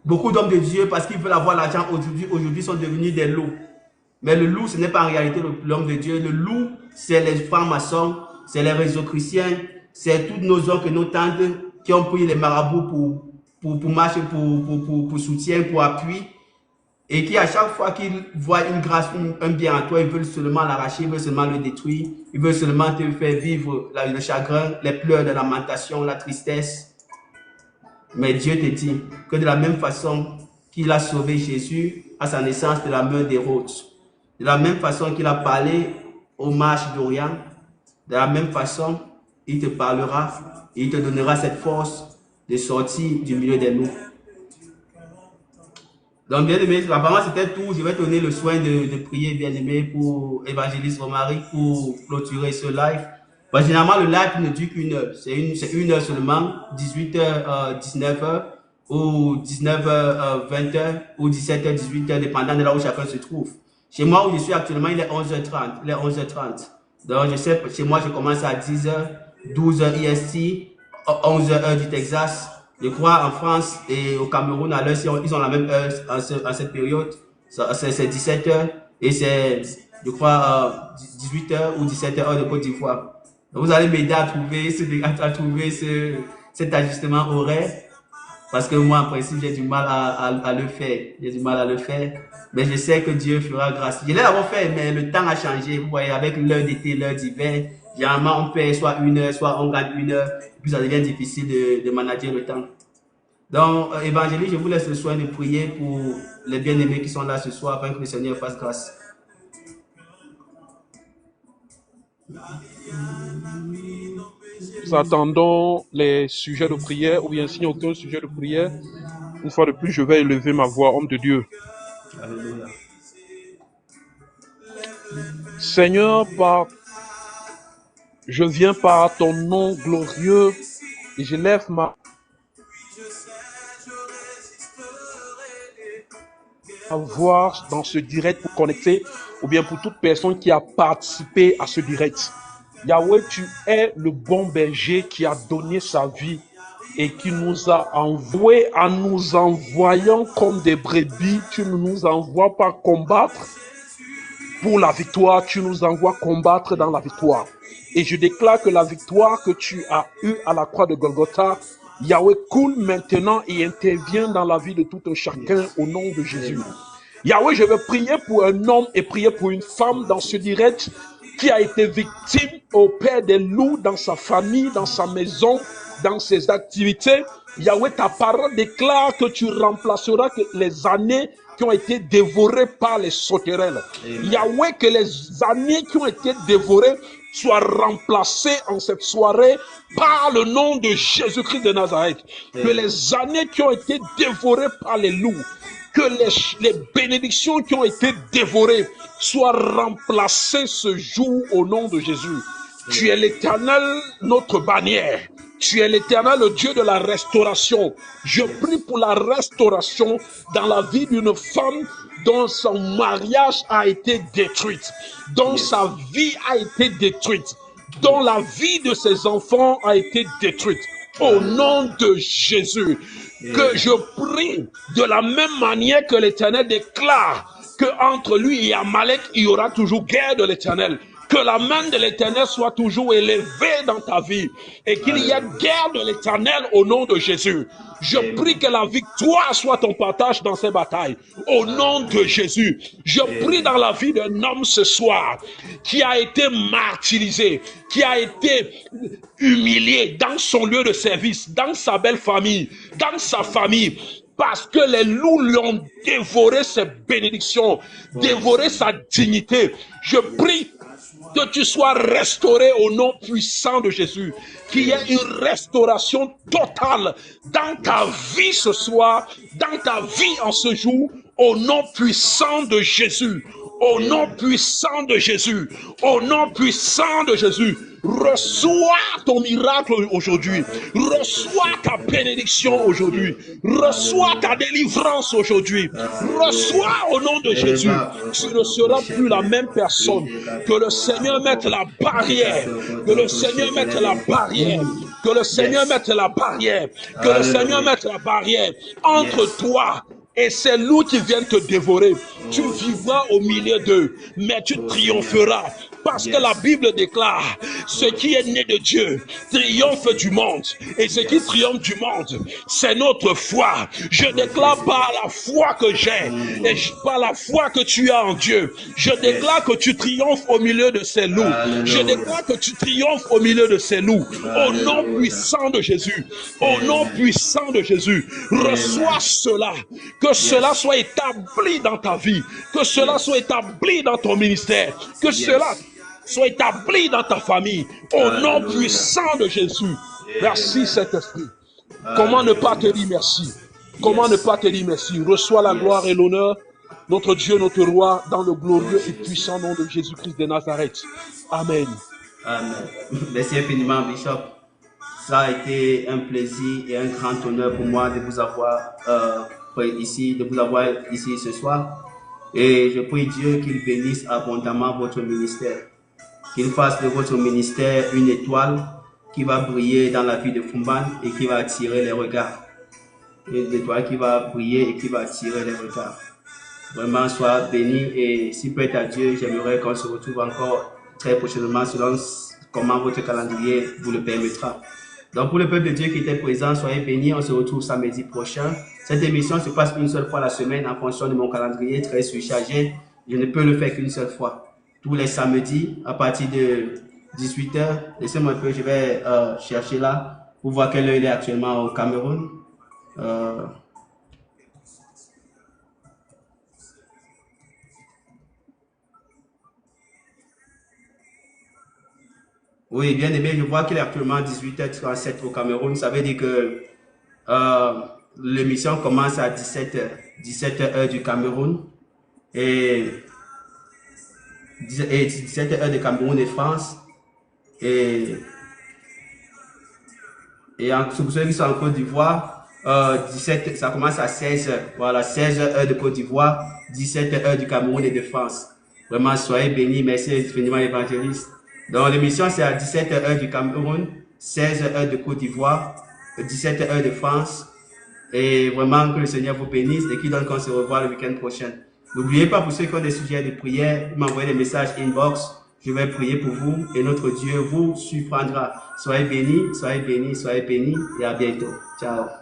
Beaucoup d'hommes de Dieu, parce qu'ils veulent avoir l'argent aujourd'hui sont devenus des loups. Mais le loup, ce n'est pas en réalité l'homme de Dieu. Le loup, c'est les francs-maçons, c'est les réseaux chrétiens, c'est tous nos oncles et nos tantes qui ont pris les marabouts pour marcher, pour soutien, pour appui. Et qui, à chaque fois qu'ils voient une grâce, un bien en toi, ils veulent seulement l'arracher, ils veulent seulement le détruire, ils veulent seulement te faire vivre le chagrin, les pleurs, la lamentation, la tristesse. Mais Dieu te dit que de la même façon qu'il a sauvé Jésus à sa naissance de la main d'Hérode, de la même façon qu'il a parlé aux marches d'Orient, de la même façon, il te parlera et il te donnera cette force de sortir du milieu des loups. Donc, bien aimé, apparemment c'était tout. Je vais donner le soin de prier, bien aimé, pour Évangéliste Romaric pour clôturer ce live. Bah, généralement, le live ne dure qu'une heure. C'est une heure seulement, 18h, 19h, ou 19h, 20h, ou 17h, 18h, dépendant de là où chacun se trouve. Chez moi, où je suis actuellement, il est 11h30. Il est 11h30. Donc, je sais, chez moi, je commence à 10h, 12h IST, 11h heure du Texas. Je crois en France et au Cameroun, à l'heure, ils ont la même heure en cette période. C'est 17h et c'est, je crois, 18h ou 17h heure de Côte d'Ivoire. Vous allez m'aider à trouver cet ajustement horaire. Parce que moi, en principe, j'ai du mal à le faire. J'ai du mal à le faire. Mais je sais que Dieu fera grâce. Je l'ai d'abord fait, mais le temps a changé. Vous voyez, avec l'heure d'été, l'heure d'hiver, généralement, on fait soit une heure, soit on gagne une heure. Et puis, ça devient difficile de manager le temps. Donc, évangéliste, je vous laisse le soin de prier pour les bien-aimés qui sont là ce soir, afin que le Seigneur fasse grâce. Nous attendons les sujets de prière, ou bien s'il n'y a aucun sujet de prière, une fois de plus, je vais élever ma voix, homme de Dieu. Alléluia. Seigneur, par Je viens par ton nom glorieux et je lève ma voix dans ce direct pour connecter, ou bien pour toute personne qui a participé à ce direct. Yahweh, tu es le bon berger qui a donné sa vie et qui nous a envoyés. En nous envoyant comme des brebis, tu ne nous envoies pas combattre pour la victoire, tu nous envoies combattre dans la victoire. Et je déclare que la victoire que tu as eue à la croix de Golgotha, Yahweh, coule maintenant et intervient dans la vie de tout un chacun au nom de Jésus. Yahweh, je veux prier pour un homme et prier pour une femme dans ce direct qui a été victime au père des loups dans sa famille, dans sa maison, dans ses activités. Yahweh, ta parole déclare que tu remplaceras les années qui ont été dévorées par les sauterelles. Yahweh, que les années qui ont été dévorées soient remplacées en cette soirée par le nom de Jésus-Christ de Nazareth. Que les années qui ont été dévorées par les loups, que les bénédictions qui ont été dévorées soient remplacées ce jour au nom de Jésus. Tu es l'Éternel, notre bannière. Tu es l'Éternel, le Dieu de la restauration. Je prie pour la restauration dans la vie d'une femme dont son mariage a été détruite, dont sa vie a été détruite, dont la vie de ses enfants a été détruite. Au nom de Jésus, que je prie de la même manière que l'Éternel déclare que entre lui et Amalek, il y aura toujours guerre de l'Éternel. Que la main de l'Éternel soit toujours élevée dans ta vie et qu'il y ait guerre de l'Éternel au nom de Jésus. Je prie que la victoire soit ton partage dans ces batailles. Au nom de Jésus, je prie dans la vie d'un homme ce soir qui a été martyrisé, qui a été humilié dans son lieu de service, dans sa belle famille, dans sa famille, parce que les loups lui ont dévoré ses bénédictions, dévoré sa dignité. Je prie que tu sois restauré au nom puissant de Jésus, qu'il y ait une restauration totale dans ta vie ce soir, dans ta vie en ce jour, au nom puissant de Jésus, au nom puissant de Jésus, au nom puissant de Jésus. Reçois ton miracle aujourd'hui, reçois ta bénédiction aujourd'hui, reçois ta délivrance aujourd'hui, reçois au nom de Jésus. Tu ne seras plus la même personne. Que le Seigneur mette la barrière, que le Seigneur mette la barrière, que le Seigneur mette la barrière, que le Seigneur mette la barrière entre toi et ces loups qui viennent te dévorer. Tu vivras au milieu d'eux, mais tu triompheras. Parce que la Bible déclare, ce qui est né de Dieu triomphe du monde. Et ce qui triomphe du monde, c'est notre foi. Je déclare par la foi que j'ai, et par la foi que tu as en Dieu, je déclare que tu triomphes au milieu de ces loups. Je déclare que tu triomphes au milieu de ces loups. Au nom puissant de Jésus, au nom puissant de Jésus, reçois cela. Que cela soit établi dans ta vie, que cela soit établi dans ton ministère, que cela soit établi dans ta famille, au nom puissant de Jésus. Merci Saint-Esprit. Comment ne pas te dire merci? Comment ne pas te dire merci? Reçois la gloire et l'honneur, notre Dieu, notre Roi, dans le glorieux et puissant nom de Jésus-Christ de Nazareth. Amen. Amen. Merci infiniment, Bishop. Ça a été un plaisir et un grand honneur pour moi de vous avoir ici ce soir. Et je prie Dieu qu'il bénisse abondamment votre ministère. Qu'il fasse de votre ministère une étoile qui va briller dans la vie de Fumban et qui va attirer les regards. Une étoile qui va briller et qui va attirer les regards. Vraiment, sois béni et si peut être à Dieu, j'aimerais qu'on se retrouve encore très prochainement selon comment votre calendrier vous le permettra. Donc, pour le peuple de Dieu qui était présent, soyez bénis. On se retrouve samedi prochain. Cette émission se passe une seule fois la semaine en fonction de mon calendrier très surchargé. Je ne peux le faire qu'une seule fois. Tous les samedis à partir de 18h. Laissez-moi un peu, je vais chercher là pour voir quelle heure il est actuellement au Cameroun. Oui, bien aimé, je vois qu'il est actuellement 18h37 au Cameroun. Ça veut dire que l'émission commence à 17h du Cameroun et 17h du Cameroun et France Et pour ceux qui sont en Côte d'Ivoire, 17, ça commence à 16h. Voilà, 16h de Côte d'Ivoire, 17h du Cameroun et de France. Vraiment, soyez bénis. Merci infiniment, évangéliste. Donc, l'émission, c'est à 17h du Cameroun, 16h de Côte d'Ivoire, 17h de France. Et vraiment, que le Seigneur vous bénisse et qu'il donne qu'on se revoit le week-end prochain. N'oubliez pas, pour ceux qui ont des sujets de prière, m'envoyez des messages inbox. Je vais prier pour vous et notre Dieu vous surprendra. Soyez bénis, soyez bénis, soyez bénis et à bientôt. Ciao.